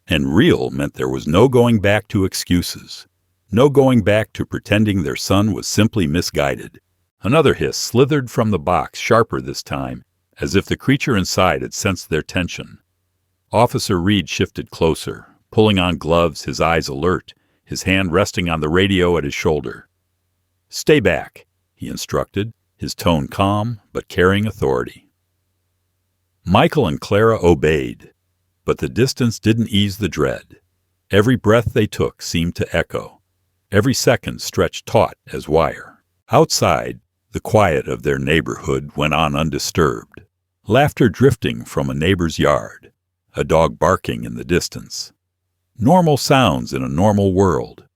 And real meant there was no going back to excuses, no going back to pretending their son was simply misguided. Another hiss slithered from the box, sharper this time, as if the creature inside had sensed their tension. Officer Reed shifted closer, pulling on gloves, his eyes alert, his hand resting on the radio at his shoulder. "Stay back," he instructed, his tone calm but carrying authority. Michael and Clara obeyed, but the distance didn't ease the dread. Every breath they took seemed to echo. Every second stretched taut as wire. Outside, the quiet of their neighborhood went on undisturbed. Laughter drifting from a neighbor's yard, a dog barking in the distance. Normal sounds in a normal world.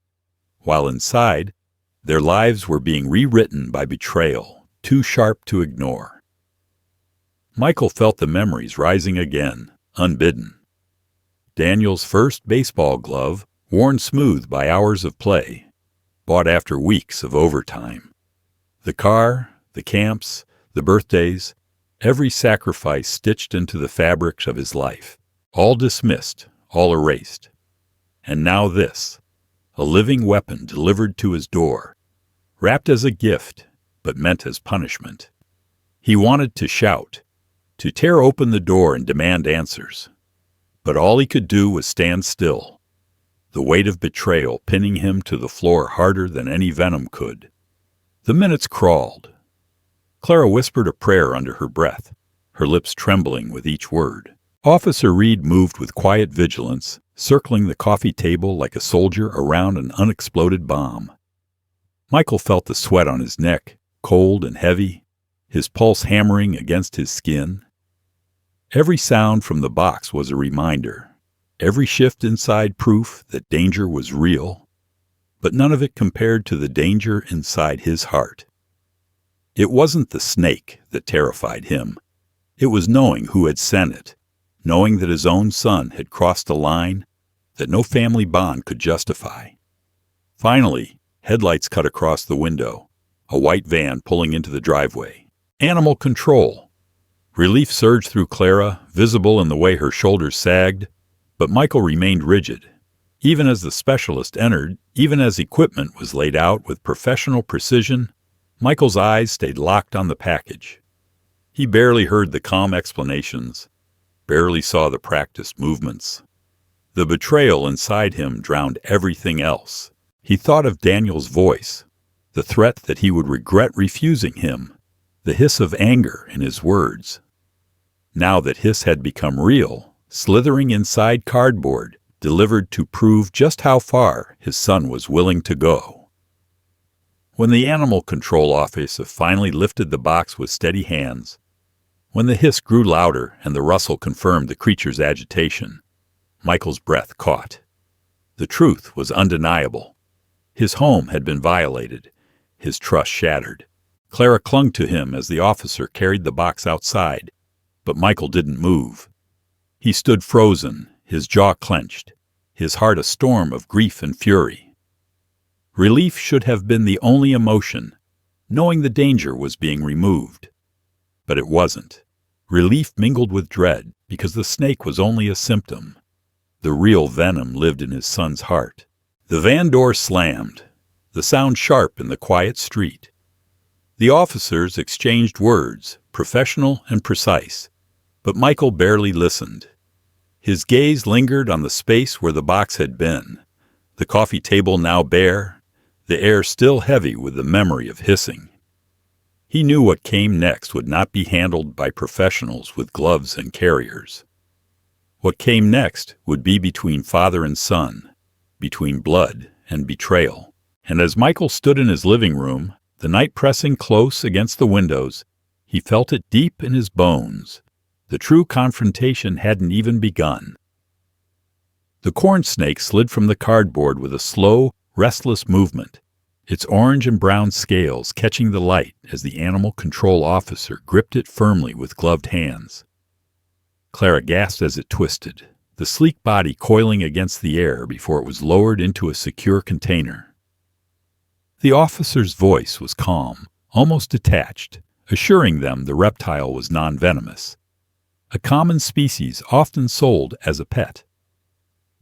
While inside, their lives were being rewritten by betrayal, too sharp to ignore. Michael felt the memories rising again, unbidden. Daniel's first baseball glove, worn smooth by hours of play, bought after weeks of overtime. The car, the camps, the birthdays, every sacrifice stitched into the fabrics of his life, all dismissed, all erased. And now this, a living weapon delivered to his door, wrapped as a gift, but meant as punishment. He wanted to shout, to tear open the door and demand answers. But all he could do was stand still. the weight of betrayal pinning him to the floor harder than any venom could. The minutes crawled. Clara whispered a prayer under her breath, her lips trembling with each word. Officer Reed moved with quiet vigilance, circling the coffee table like a soldier around an unexploded bomb. Michael felt the sweat on his neck, cold and heavy, his pulse hammering against his skin. Every sound from the box was a reminder, every shift inside proof that danger was real, but none of it compared to the danger inside his heart. It wasn't the snake that terrified him. It was knowing who had sent it, knowing that his own son had crossed a line that no family bond could justify. Finally, headlights cut across the window, a white van pulling into the driveway. Animal control. Relief surged through Clara, visible in the way her shoulders sagged, but Michael remained rigid. Even as the specialist entered, even as equipment was laid out with professional precision, Michael's eyes stayed locked on the package. He barely heard the calm explanations, barely saw the practiced movements. The betrayal inside him drowned everything else. He thought of Daniel's voice, the threat that he would regret refusing him, the hiss of anger in his words. Now that hiss had become real, slithering inside cardboard, delivered to prove just how far his son was willing to go. When the animal control officer finally lifted the box with steady hands, when the hiss grew louder and the rustle confirmed the creature's agitation, Michael's breath caught. The truth was undeniable. His home had been violated, his trust shattered. Clara clung to him as the officer carried the box outside, but Michael didn't move. He stood frozen, his jaw clenched, his heart a storm of grief and fury. Relief should have been the only emotion, knowing the danger was being removed. But it wasn't. Relief mingled with dread because the snake was only a symptom. The real venom lived in his son's heart. The van door slammed, the sound sharp in the quiet street. The officers exchanged words, professional and precise, but Michael barely listened. His gaze lingered on the space where the box had been, the coffee table now bare, the air still heavy with the memory of hissing. He knew what came next would not be handled by professionals with gloves and carriers. What came next would be between father and son, between blood and betrayal. And as Michael stood in his living room, the night pressing close against the windows, he felt it deep in his bones. The true confrontation hadn't even begun. The corn snake slid from the cardboard with a slow, restless movement, its orange and brown scales catching the light as the animal control officer gripped it firmly with gloved hands. Clara gasped as it twisted, the sleek body coiling against the air before it was lowered into a secure container. The officer's voice was calm, almost detached, assuring them the reptile was non-venomous, a common species often sold as a pet.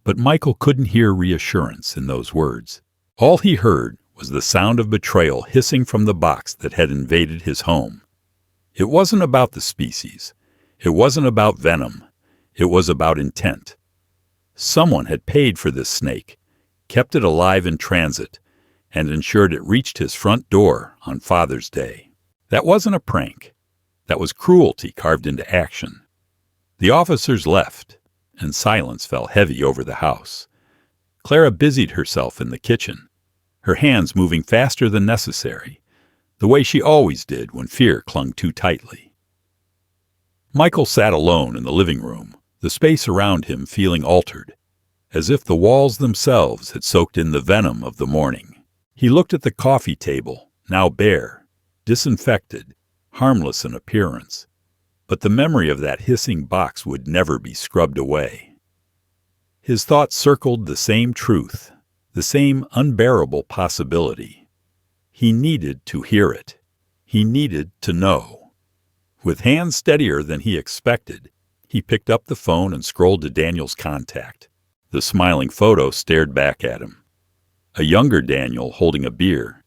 But Michael couldn't hear reassurance in those words. All he heard was the sound of betrayal hissing from the box that had invaded his home. It wasn't about the species. It wasn't about venom. It was about intent. Someone had paid for this snake, kept it alive in transit, and ensured it reached his front door on Father's Day. That wasn't a prank. That was cruelty carved into action. The officers left, and silence fell heavy over the house. Clara busied herself in the kitchen, her hands moving faster than necessary, the way she always did when fear clung too tightly. Michael sat alone in the living room, the space around him feeling altered, as if the walls themselves had soaked in the venom of the morning. He looked at the coffee table, now bare, disinfected, harmless in appearance, but the memory of that hissing box would never be scrubbed away. His thoughts circled the same truth, the same unbearable possibility. He needed to hear it. He needed to know. With hands steadier than he expected, he picked up the phone and scrolled to Daniel's contact. The smiling photo stared back at him. A younger Daniel holding a beer,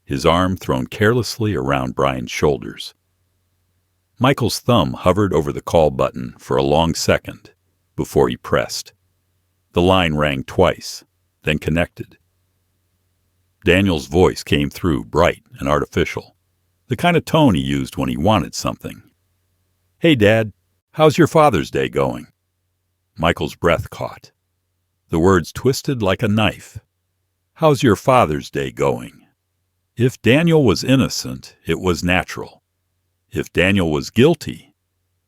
his arm thrown carelessly around Brian's shoulders. Michael's thumb hovered over the call button for a long second before he pressed. The line rang twice, then connected. Daniel's voice came through, bright and artificial, the kind of tone he used when he wanted something. "Hey, Dad, how's your Father's Day going?" Michael's breath caught. The words twisted like a knife. "How's your Father's Day going?" If Daniel was innocent, it was natural. If Daniel was guilty,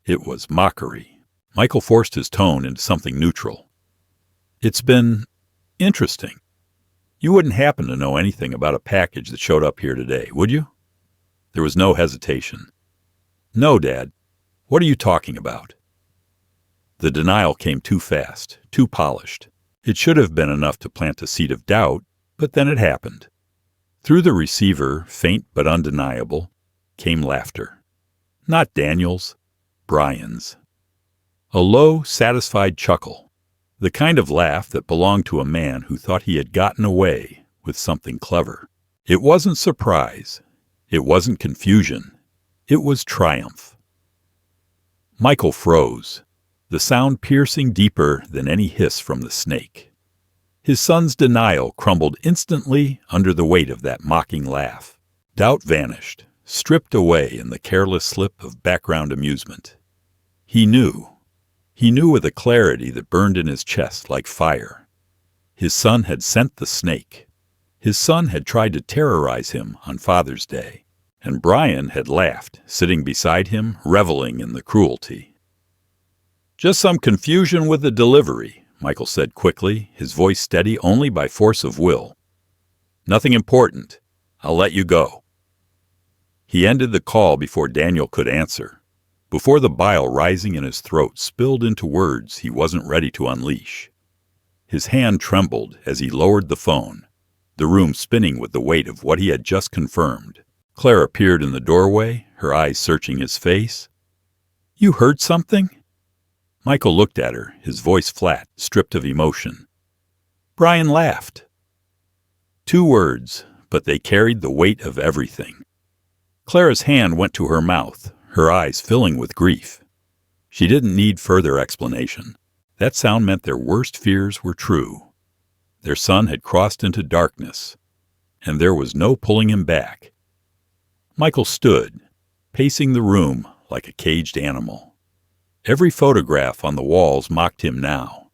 it was mockery. Michael forced his tone into something neutral. "It's been interesting. You wouldn't happen to know anything about a package that showed up here today, would you?" There was no hesitation. "No, Dad. What are you talking about?" The denial came too fast, too polished. It should have been enough to plant a seed of doubt, but then it happened. Through the receiver, faint but undeniable, came laughter. Not Daniel's, Brian's. A low, satisfied chuckle. The kind of laugh that belonged to a man who thought he had gotten away with something clever. It wasn't surprise. It wasn't confusion. It was triumph. Michael froze, the sound piercing deeper than any hiss from the snake. His son's denial crumbled instantly under the weight of that mocking laugh. Doubt vanished, stripped away in the careless slip of background amusement. He knew with a clarity that burned in his chest like fire. His son had sent the snake. His son had tried to terrorize him on Father's Day, and Brian had laughed, sitting beside him, reveling in the cruelty. "Just some confusion with the delivery," Michael said quickly, his voice steady only by force of will. "Nothing important. I'll let you go." He ended the call before Daniel could answer, before the bile rising in his throat spilled into words he wasn't ready to unleash. His hand trembled as he lowered the phone, the room spinning with the weight of what he had just confirmed. Claire appeared in the doorway, her eyes searching his face. "You heard something?" Michael looked at her, his voice flat, stripped of emotion. Brian laughed. 2 words, but they carried the weight of everything. Clara's hand went to her mouth, her eyes filling with grief. She didn't need further explanation. That sound meant their worst fears were true. Their son had crossed into darkness, and there was no pulling him back. Michael stood, pacing the room like a caged animal. Every photograph on the walls mocked him now.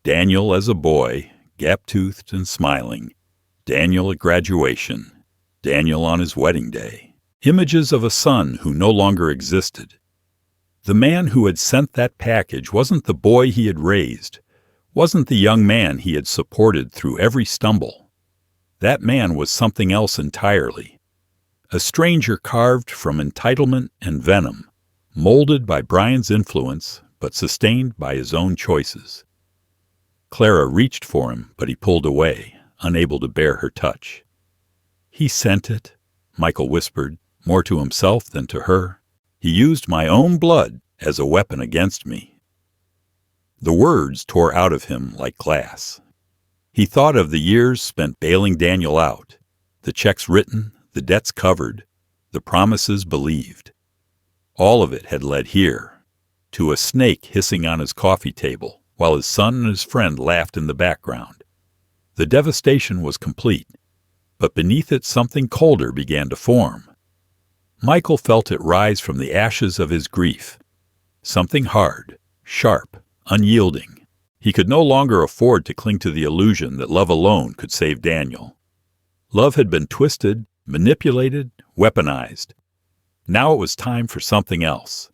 Daniel as a boy, gap-toothed and smiling. Daniel at graduation. Daniel on his wedding day. Images of a son who no longer existed. The man who had sent that package wasn't the boy he had raised, wasn't the young man he had supported through every stumble. That man was something else entirely. A stranger carved from entitlement and venom, molded by Brian's influence, but sustained by his own choices. Clara reached for him, but he pulled away, unable to bear her touch. "He sent it," Michael whispered, more to himself than to her. "He used my own blood as a weapon against me." The words tore out of him like glass. He thought of the years spent bailing Daniel out, the checks written, the debts covered, the promises believed. All of it had led here, to a snake hissing on his coffee table, while his son and his friend laughed in the background. The devastation was complete, but beneath it something colder began to form. Michael felt it rise from the ashes of his grief. Something hard, sharp, unyielding. He could no longer afford to cling to the illusion that love alone could save Daniel. Love had been twisted, manipulated, weaponized. Now it was time for something else.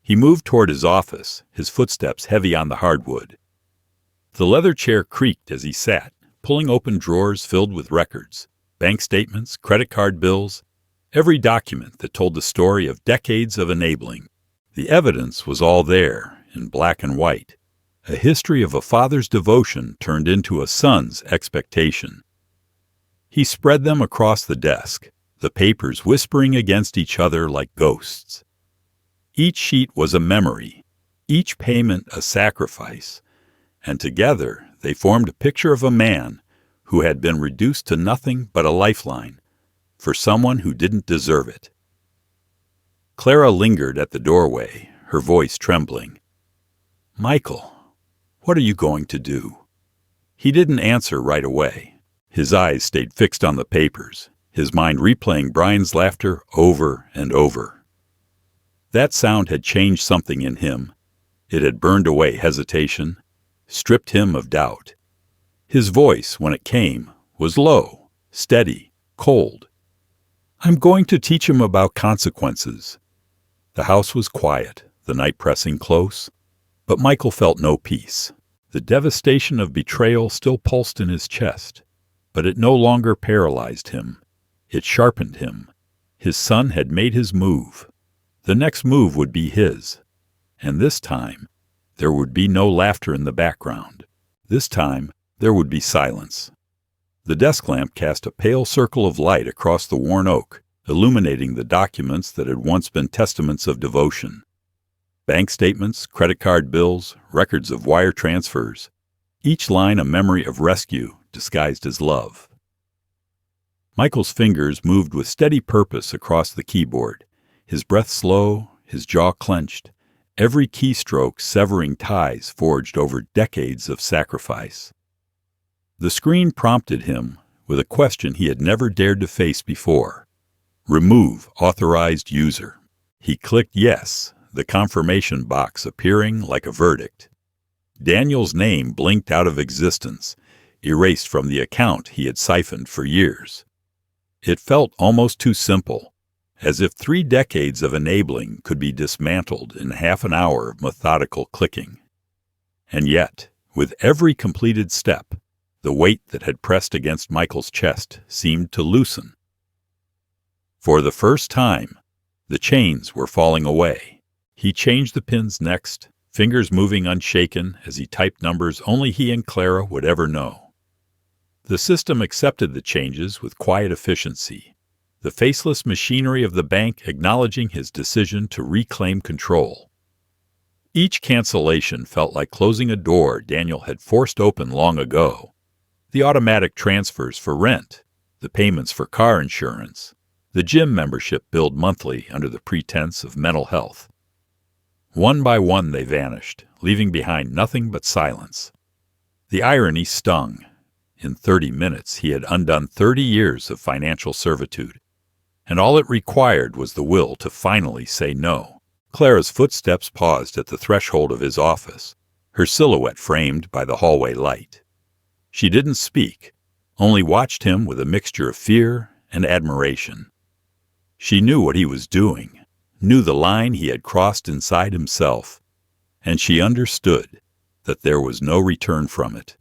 He moved toward his office, his footsteps heavy on the hardwood. The leather chair creaked as he sat, pulling open drawers filled with records, bank statements, credit card bills, every document that told the story of decades of enabling. The evidence was all there, in black and white, a history of a father's devotion turned into a son's expectation. He spread them across the desk, the papers whispering against each other like ghosts. Each sheet was a memory, each payment a sacrifice, and together they formed a picture of a man who had been reduced to nothing but a lifeline for someone who didn't deserve it. Clara lingered at the doorway, her voice trembling. "Michael, what are you going to do?" He didn't answer right away. His eyes stayed fixed on the papers, his mind replaying Brian's laughter over and over. That sound had changed something in him. It had burned away hesitation, stripped him of doubt. His voice, when it came, was low, steady, cold. "I'm going to teach him about consequences." The house was quiet, the night pressing close, but Michael felt no peace. The devastation of betrayal still pulsed in his chest, but it no longer paralyzed him. It sharpened him. His son had made his move. The next move would be his. And this time, there would be no laughter in the background. This time, there would be silence. The desk lamp cast a pale circle of light across the worn oak, illuminating the documents that had once been testaments of devotion. Bank statements, credit card bills, records of wire transfers, each line a memory of rescue disguised as love. Michael's fingers moved with steady purpose across the keyboard, his breath slow, his jaw clenched, every keystroke severing ties forged over decades of sacrifice. The screen prompted him with a question he had never dared to face before. Remove authorized user. He clicked yes, the confirmation box appearing like a verdict. Daniel's name blinked out of existence, erased from the account he had siphoned for years. It felt almost too simple, as if 3 decades of enabling could be dismantled in half an hour of methodical clicking. And yet, with every completed step, the weight that had pressed against Michael's chest seemed to loosen. For the first time, the chains were falling away. He changed the pins next, fingers moving unshaken as he typed numbers only he and Clara would ever know. The system accepted the changes with quiet efficiency, the faceless machinery of the bank acknowledging his decision to reclaim control. Each cancellation felt like closing a door Daniel had forced open long ago. The automatic transfers for rent, the payments for car insurance, the gym membership billed monthly under the pretense of mental health. One by one they vanished, leaving behind nothing but silence. The irony stung. In 30 minutes he had undone 30 years of financial servitude, and all it required was the will to finally say no. Clara's footsteps paused at the threshold of his office, her silhouette framed by the hallway light. She didn't speak, only watched him with a mixture of fear and admiration. She knew what he was doing, knew the line he had crossed inside himself, and she understood that there was no return from it.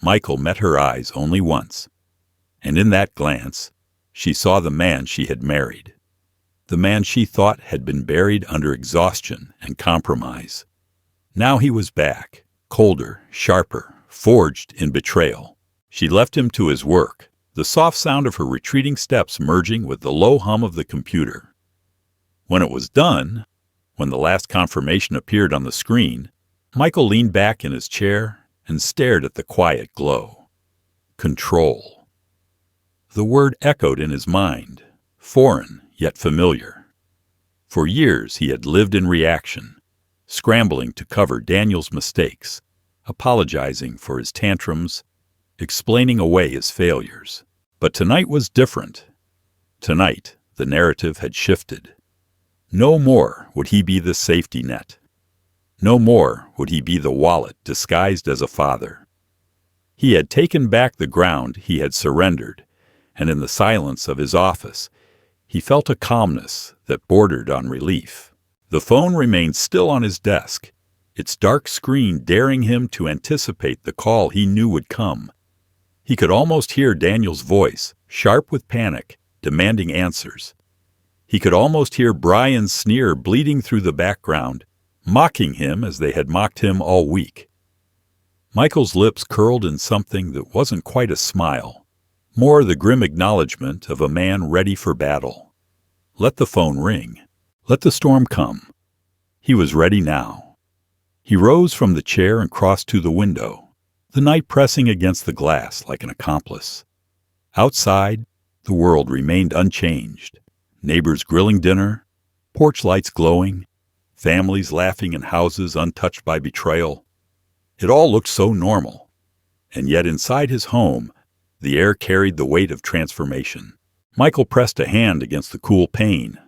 Michael met her eyes only once, and in that glance, she saw the man she had married, the man she thought had been buried under exhaustion and compromise. Now he was back, colder, sharper, forged in betrayal. She left him to his work, the soft sound of her retreating steps merging with the low hum of the computer. When it was done, when the last confirmation appeared on the screen, Michael leaned back in his chair and stared at the quiet glow. Control. The word echoed in his mind, foreign yet familiar. For years he had lived in reaction, scrambling to cover Daniel's mistakes, apologizing for his tantrums, explaining away his failures. But tonight was different. Tonight, the narrative had shifted. No more would he be the safety net. No more would he be the wallet disguised as a father. He had taken back the ground he had surrendered, and in the silence of his office, he felt a calmness that bordered on relief. The phone remained still on his desk, its dark screen daring him to anticipate the call he knew would come. He could almost hear Daniel's voice, sharp with panic, demanding answers. He could almost hear Brian's sneer bleeding through the background, mocking him as they had mocked him all week. Michael's lips curled in something that wasn't quite a smile, more the grim acknowledgement of a man ready for battle. Let the phone ring. Let the storm come. He was ready now. He rose from the chair and crossed to the window, the night pressing against the glass like an accomplice. Outside, the world remained unchanged. Neighbors grilling dinner, porch lights glowing, families laughing in houses untouched by betrayal. It all looked so normal, And yet inside his home, the air carried the weight of transformation. Michael pressed a hand against the cool pane,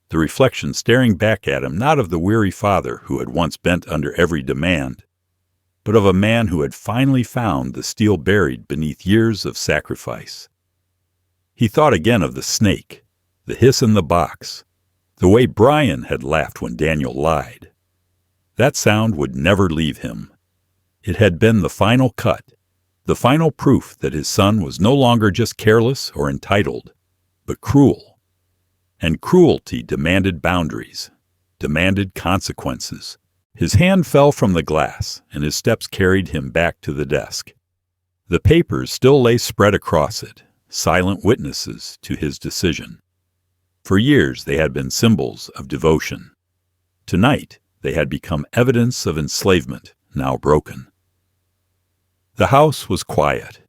the reflection staring back at him not of the weary father who had once bent under every demand, but of a man who had finally found the steel buried beneath years of sacrifice. He thought again of the snake, the hiss in the box, the way Brian had laughed when Daniel lied. That sound would never leave him. It had been the final cut, the final proof that his son was no longer just careless or entitled, but cruel. And cruelty demanded boundaries, demanded consequences. His hand fell from the glass, and his steps carried him back to the desk. The papers still lay spread across it, silent witnesses to his decision. For years they had been symbols of devotion. Tonight they had become evidence of enslavement, now broken. The house was quiet,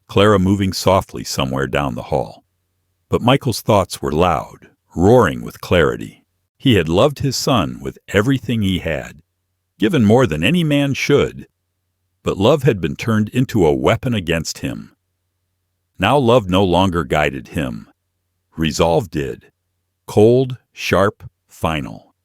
Clara moving softly somewhere down the hall. But Michael's thoughts were loud, roaring with clarity. He had loved his son with everything he had, given more than any man should, but love had been turned into a weapon against him. Now love no longer guided him. Resolve did. Cold, sharp, final.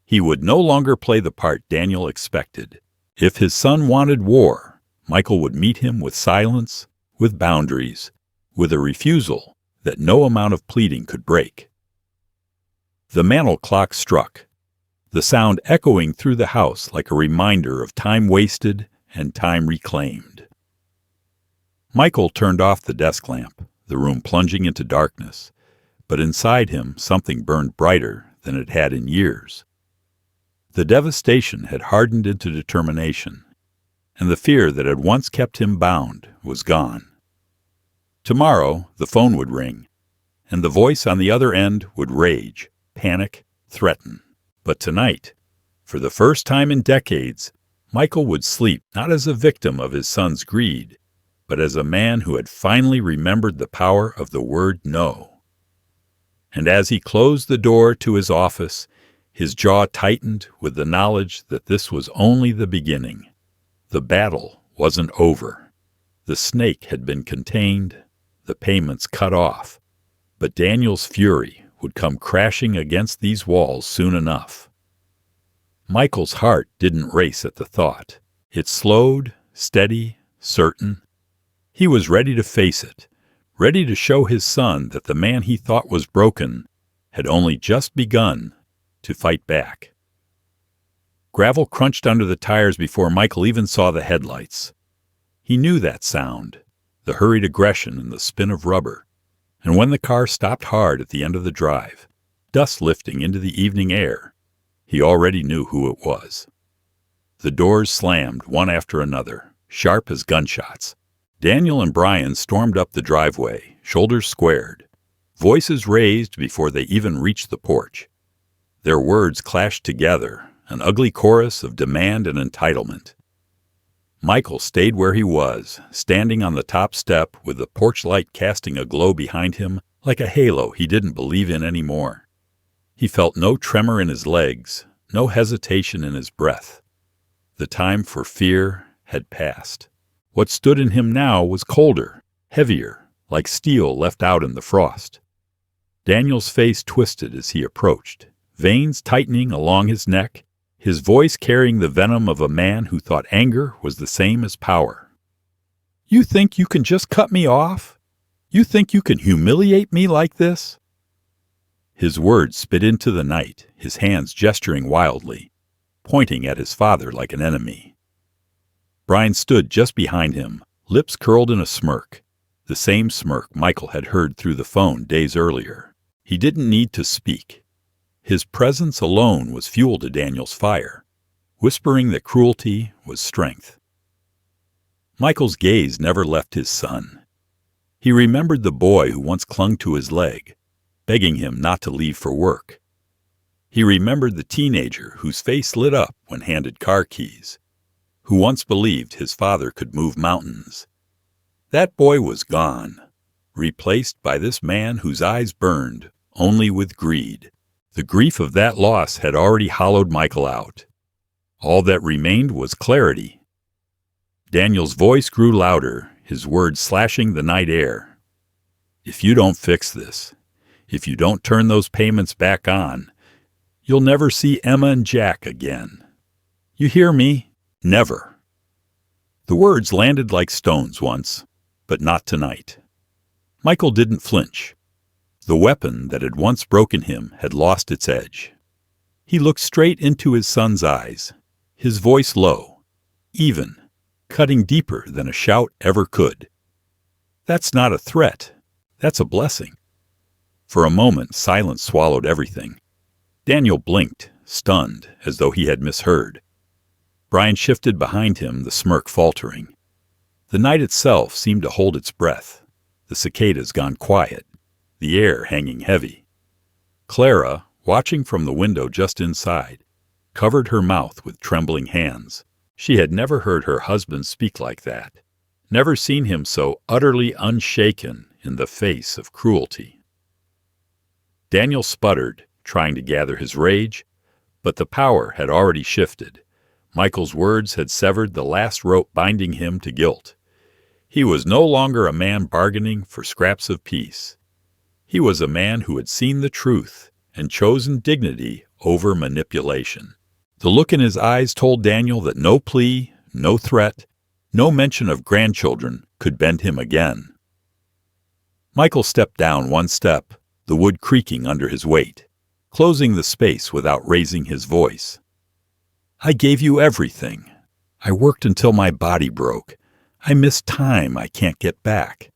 He would no longer play the part Daniel expected. If his son wanted war, Michael would meet him with silence, with boundaries, with a refusal that no amount of pleading could break. The mantel clock struck, the sound echoing through the house like a reminder of time wasted and time reclaimed. Michael turned off the desk lamp, the room plunging into darkness, but inside him something burned brighter than it had in years. The devastation had hardened into determination, and the fear that had once kept him bound was gone. Tomorrow the phone would ring, and the voice on the other end would rage, panic, threaten. But tonight, for the first time in decades, Michael would sleep not as a victim of his son's greed, but as a man who had finally remembered the power of the word no. And as he closed the door to his office, his jaw tightened with the knowledge that this was only the beginning. The battle wasn't over. The snake had been contained, the payments cut off, but Daniel's fury would come crashing against these walls soon enough. Michael's heart didn't race at the thought. It slowed, steady, certain. He was ready to face it, ready to show his son that the man he thought was broken had only just begun to fight back. Gravel crunched under the tires before Michael even saw the headlights. He knew that sound, the hurried aggression and the spin of rubber, and when the car stopped hard at the end of the drive, dust lifting into the evening air, he already knew who it was. The doors slammed one after another, sharp as gunshots. Daniel and Brian stormed up the driveway, shoulders squared, voices raised before they even reached the porch. Their words clashed together, an ugly chorus of demand and entitlement. Michael stayed where he was, standing on the top step with the porch light casting a glow behind him like a halo he didn't believe in anymore. He felt no tremor in his legs, no hesitation in his breath. The time for fear had passed. What stood in him now was colder, heavier, like steel left out in the frost. Daniel's face twisted as he approached, veins tightening along his neck, his voice carrying the venom of a man who thought anger was the same as power. "You think you can just cut me off? You think you can humiliate me like this?" His words spit into the night, his hands gesturing wildly, pointing at his father like an enemy. Brian stood just behind him, lips curled in a smirk, the same smirk Michael had heard through the phone days earlier. He didn't need to speak. His presence alone was fuel to Daniel's fire, whispering that cruelty was strength. Michael's gaze never left his son. He remembered the boy who once clung to his leg, begging him not to leave for work. He remembered the teenager whose face lit up when handed car keys, who once believed his father could move mountains. That boy was gone, replaced by this man whose eyes burned only with greed. The grief of that loss had already hollowed Michael out. All that remained was clarity. Daniel's voice grew louder, his words slashing the night air. "If you don't fix this, if you don't turn those payments back on, you'll never see Emma and Jack again. You hear me? Never." The words landed like stones once, but not tonight. Michael didn't flinch. The weapon that had once broken him had lost its edge. He looked straight into his son's eyes, his voice low, even, cutting deeper than a shout ever could. "That's not a threat. That's a blessing." For a moment, silence swallowed everything. Daniel blinked, stunned, as though he had misheard. Brian shifted behind him, the smirk faltering. The night itself seemed to hold its breath, the cicadas gone quiet, the air hanging heavy. Clara, watching from the window just inside, covered her mouth with trembling hands. She had never heard her husband speak like that, never seen him so utterly unshaken in the face of cruelty. Daniel sputtered, trying to gather his rage, but the power had already shifted. Michael's words had severed the last rope binding him to guilt. He was no longer a man bargaining for scraps of peace. He was a man who had seen the truth and chosen dignity over manipulation. The look in his eyes told Daniel that no plea, no threat, no mention of grandchildren could bend him again. Michael stepped down one step, the wood creaking under his weight, closing the space without raising his voice. "I gave you everything. I worked until my body broke. I missed time I can't get back.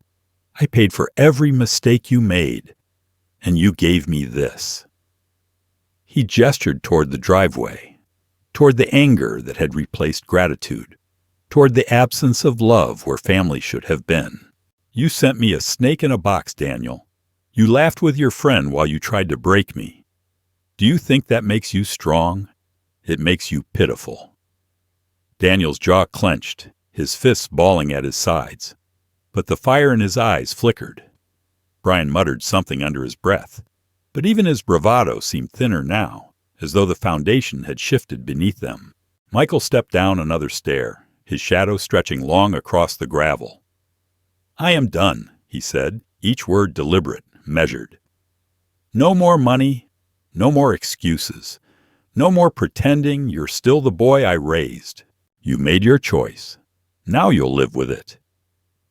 I paid for every mistake you made, and you gave me this." He gestured toward the driveway, toward the anger that had replaced gratitude, toward the absence of love where family should have been. "You sent me a snake in a box, Daniel. You laughed with your friend while you tried to break me. Do you think that makes you strong? It makes you pitiful." Daniel's jaw clenched, his fists balling at his sides, but the fire in his eyes flickered. Brian muttered something under his breath, but even his bravado seemed thinner now, as though the foundation had shifted beneath them. Michael stepped down another stair, his shadow stretching long across the gravel. "I am done," he said, each word deliberate, measured. "No more money, no more excuses, no more pretending you're still the boy I raised. You made your choice. Now you'll live with it."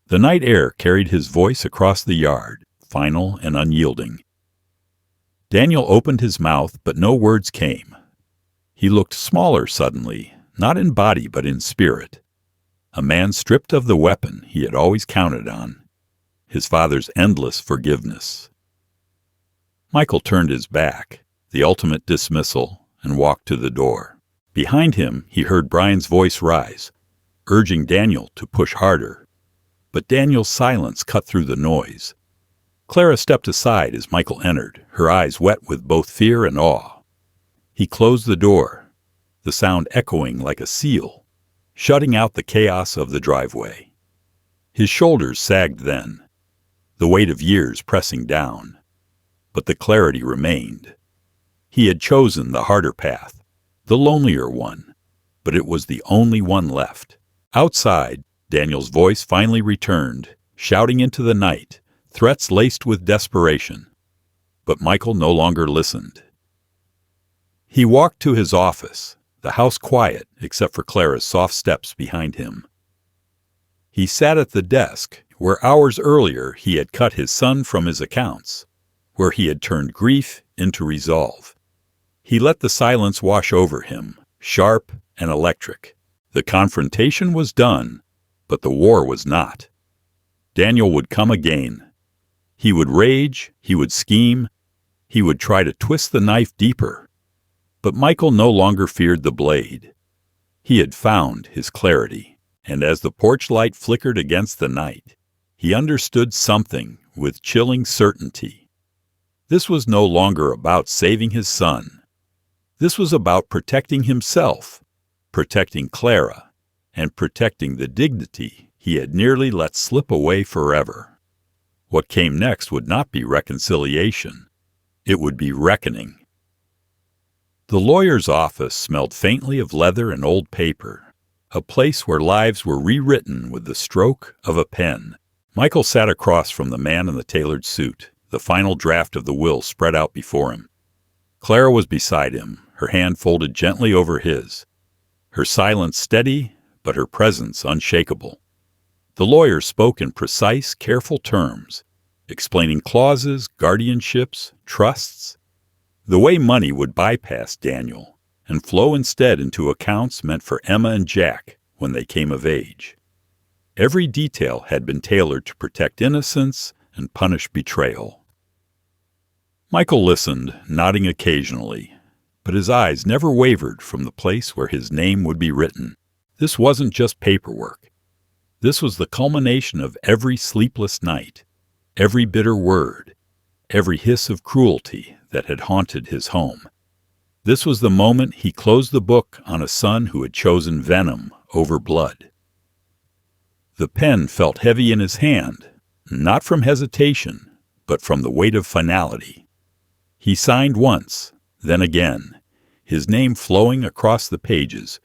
The night air carried his voice across the yard, final and unyielding. Daniel opened his mouth, but no words came. He looked smaller suddenly, not in body but in spirit. A man stripped of the weapon he had always counted on, his father's endless forgiveness. Michael turned his back, the ultimate dismissal, and walked to the door. Behind him, he heard Brian's voice rise, urging Daniel to push harder. But Daniel's silence cut through the noise. Clara stepped aside as Michael entered, her eyes wet with both fear and awe. He closed the door, the sound echoing like a seal, shutting out the chaos of the driveway. His shoulders sagged then, the weight of years pressing down. But the clarity remained. He had chosen the harder path, the lonelier one, but it was the only one left. Outside, Daniel's voice finally returned, shouting into the night, threats laced with desperation. But Michael no longer listened. He walked to his office, the house quiet except for Clara's soft steps behind him. He sat at the desk where hours earlier he had cut his son from his accounts, where he had turned grief into resolve. He let the silence wash over him, sharp and electric. The confrontation was done, but the war was not. Daniel would come again. He would rage, he would scheme, he would try to twist the knife deeper. But Michael no longer feared the blade. He had found his clarity, and as the porch light flickered against the night, he understood something with chilling certainty. This was no longer about saving his son. This was about protecting himself, protecting Clara, and protecting the dignity he had nearly let slip away forever. What came next would not be reconciliation. It would be reckoning. The lawyer's office smelled faintly of leather and old paper. a place where lives were rewritten with the stroke of a pen. Michael sat across from the man in the tailored suit, the final draft of the will spread out before him. Clara was beside him, her hand folded gently over his, her silence steady, but her presence unshakable. The lawyer spoke in precise, careful terms, explaining clauses, guardianships, trusts, the way money would bypass Daniel and flow instead into accounts meant for Emma and Jack when they came of age. Every detail had been tailored to protect innocence and punish betrayal. Michael listened, nodding occasionally, but his eyes never wavered from the place where his name would be written. This wasn't just paperwork. This was the culmination of every sleepless night, every bitter word, every hiss of cruelty that had haunted his home. This was the moment he closed the book on a son who had chosen venom over blood. The pen felt heavy in his hand, not from hesitation, but from the weight of finality. He signed once, then again, his name flowing across the pages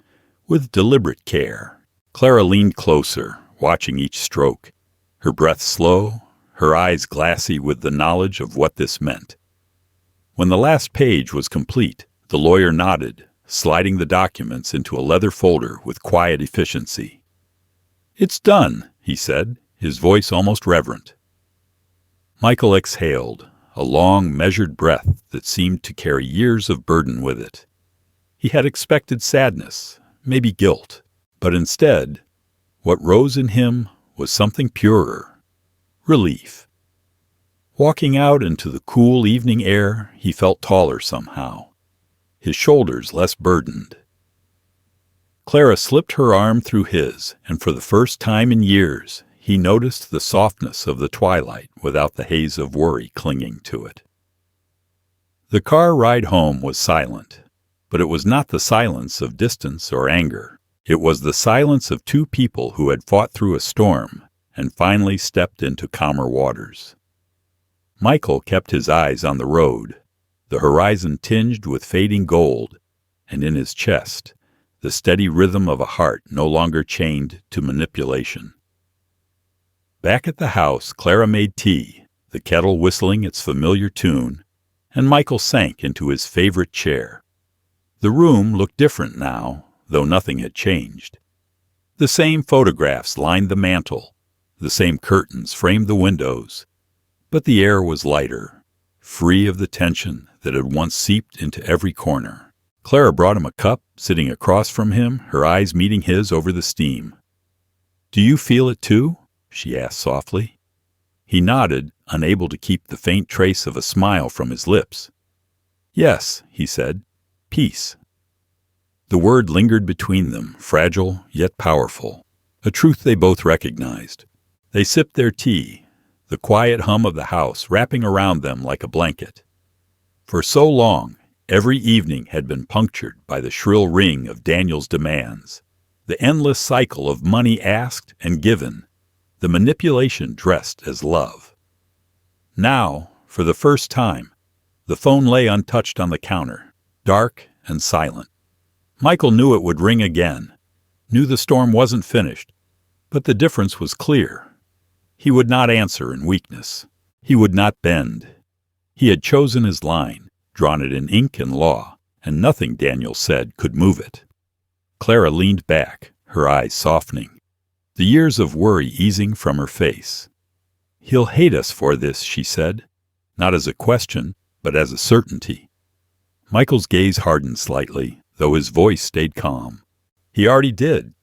with deliberate care. Clara leaned closer, watching each stroke, her breath slow, her eyes glassy with the knowledge of what this meant. When the last page was complete, the lawyer nodded, sliding the documents into a leather folder with quiet efficiency. "It's done," he said, his voice almost reverent. Michael exhaled, a long, measured breath that seemed to carry years of burden with it. He had expected sadness, maybe guilt, but instead, what rose in him was something purer: relief. Walking out into the cool evening air, he felt taller somehow, his shoulders less burdened. Clara slipped her arm through his, and for the first time in years, he noticed the softness of the twilight without the haze of worry clinging to it. The car ride home was silent, but it was not the silence of distance or anger. It was the silence of two people who had fought through a storm and finally stepped into calmer waters. Michael kept his eyes on the road, the horizon tinged with fading gold, and in his chest, the steady rhythm of a heart no longer chained to manipulation. Back at the house, Clara made tea, the kettle whistling its familiar tune, and Michael sank into his favorite chair. The room looked different now, though nothing had changed. The same photographs lined the mantel, the same curtains framed the windows, but the air was lighter, free of the tension that had once seeped into every corner. Clara brought him a cup, sitting across from him, her eyes meeting his over the steam. "Do you feel it too?" she asked softly. He nodded, unable to keep the faint trace of a smile from his lips. "Yes," he said, "peace." The word lingered between them, fragile yet powerful, a truth they both recognized. They sipped their tea, the quiet hum of the house wrapping around them like a blanket. For so long, every evening had been punctured by the shrill ring of Daniel's demands, the endless cycle of money asked and given, the manipulation dressed as love. Now, for the first time, the phone lay untouched on the counter, dark and silent. Michael knew it would ring again, knew the storm wasn't finished, but the difference was clear. He would not answer in weakness. He would not bend. He had chosen his line, drawn it in ink and law, and nothing, Daniel said, could move it. Clara leaned back, her eyes softening, the years of worry easing from her face. "He'll hate us for this," she said, not as a question, but as a certainty. Michael's gaze hardened slightly, though his voice stayed calm. "He already did.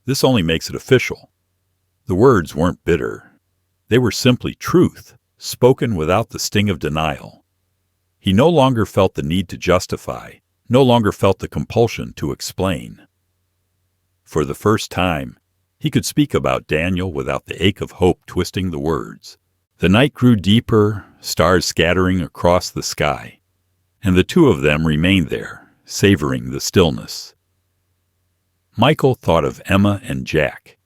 This only makes it official." The words weren't bitter. They were simply truth, spoken without the sting of denial. He no longer felt the need to justify, no longer felt the compulsion to explain. For the first time, he could speak about Daniel without the ache of hope twisting the words. The night grew deeper, stars scattering across the sky, and the two of them remained there, savoring the stillness. Michael thought of Emma and Jack,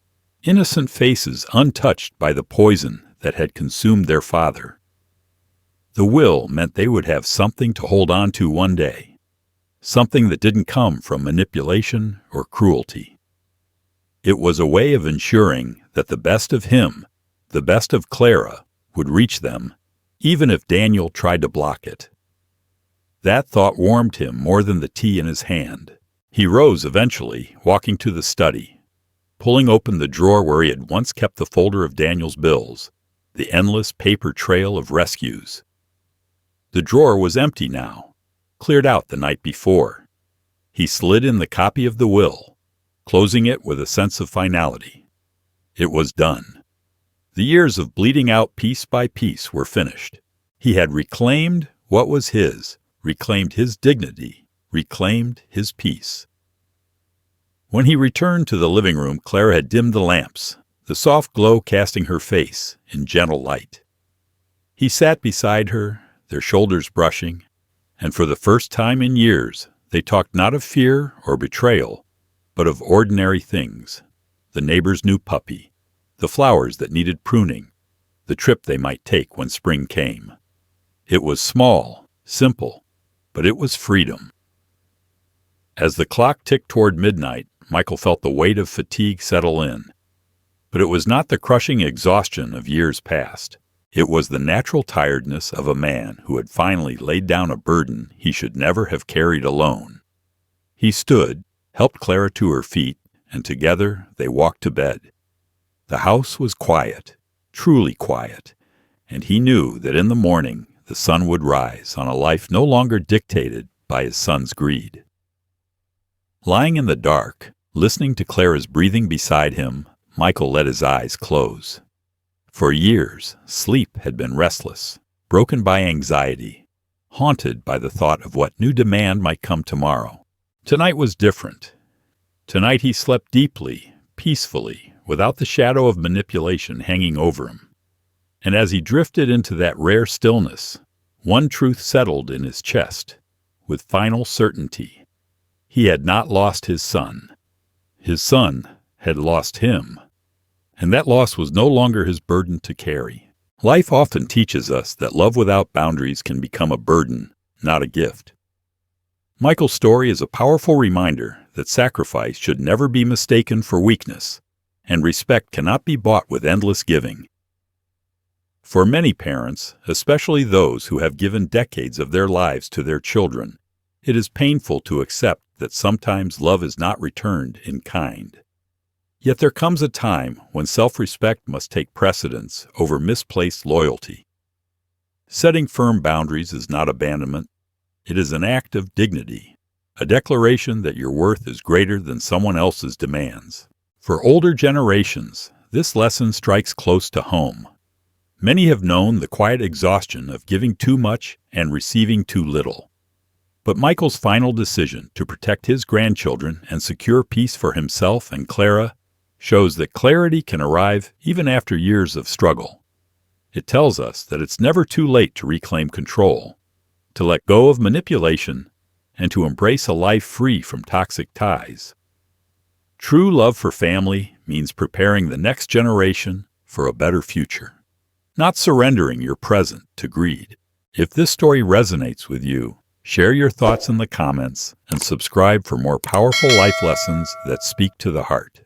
innocent faces untouched by the poison that had consumed their father. The will meant they would have something to hold on to one day, something that didn't come from manipulation or cruelty. It was a way of ensuring that the best of him, the best of Clara, would reach them, even if Daniel tried to block it. That thought warmed him more than the tea in his hand. He rose eventually, walking to the study, pulling open the drawer where he had once kept the folder of Daniel's bills, the endless paper trail of rescues. The drawer was empty now, cleared out the night before. He slid in the copy of the will, closing it with a sense of finality. It was done. The years of bleeding out piece by piece were finished. He had reclaimed what was his, reclaimed his dignity, reclaimed his peace. When he returned to the living room, Clara had dimmed the lamps, the soft glow casting her face in gentle light. He sat beside her, their shoulders brushing, and for the first time in years, they talked not of fear or betrayal, but of ordinary things, the neighbor's new puppy, the flowers that needed pruning, the trip they might take when spring came. It was small, simple, but it was freedom. As the clock ticked toward midnight, Michael felt the weight of fatigue settle in. But it was not the crushing exhaustion of years past. It was the natural tiredness of a man who had finally laid down a burden he should never have carried alone. He stood, helped Clara to her feet, and together they walked to bed. The house was quiet, truly quiet, and he knew that in the morning the sun would rise on a life no longer dictated by his son's greed. Lying in the dark, listening to Clara's breathing beside him, Michael let his eyes close. For years, sleep had been restless, broken by anxiety, haunted by the thought of what new demand might come tomorrow. Tonight was different. Tonight he slept deeply, peacefully, without the shadow of manipulation hanging over him. And as he drifted into that rare stillness, one truth settled in his chest, with final certainty. He had not lost his son. His son had lost him. And that loss was no longer his burden to carry. Life often teaches us that love without boundaries can become a burden, not a gift. Michael's story is a powerful reminder that sacrifice should never be mistaken for weakness, and respect cannot be bought with endless giving. For many parents, especially those who have given decades of their lives to their children, it is painful to accept that sometimes love is not returned in kind. Yet there comes a time when self-respect must take precedence over misplaced loyalty. Setting firm boundaries is not abandonment. It is an act of dignity, a declaration that your worth is greater than someone else's demands. For older generations, this lesson strikes close to home. Many have known the quiet exhaustion of giving too much and receiving too little. But Michael's final decision to protect his grandchildren and secure peace for himself and Clara shows that clarity can arrive even after years of struggle. It tells us that it's never too late to reclaim control, to let go of manipulation, and to embrace a life free from toxic ties. True love for family means preparing the next generation for a better future, not surrendering your present to greed. If this story resonates with you, share your thoughts in the comments and subscribe for more powerful life lessons that speak to the heart.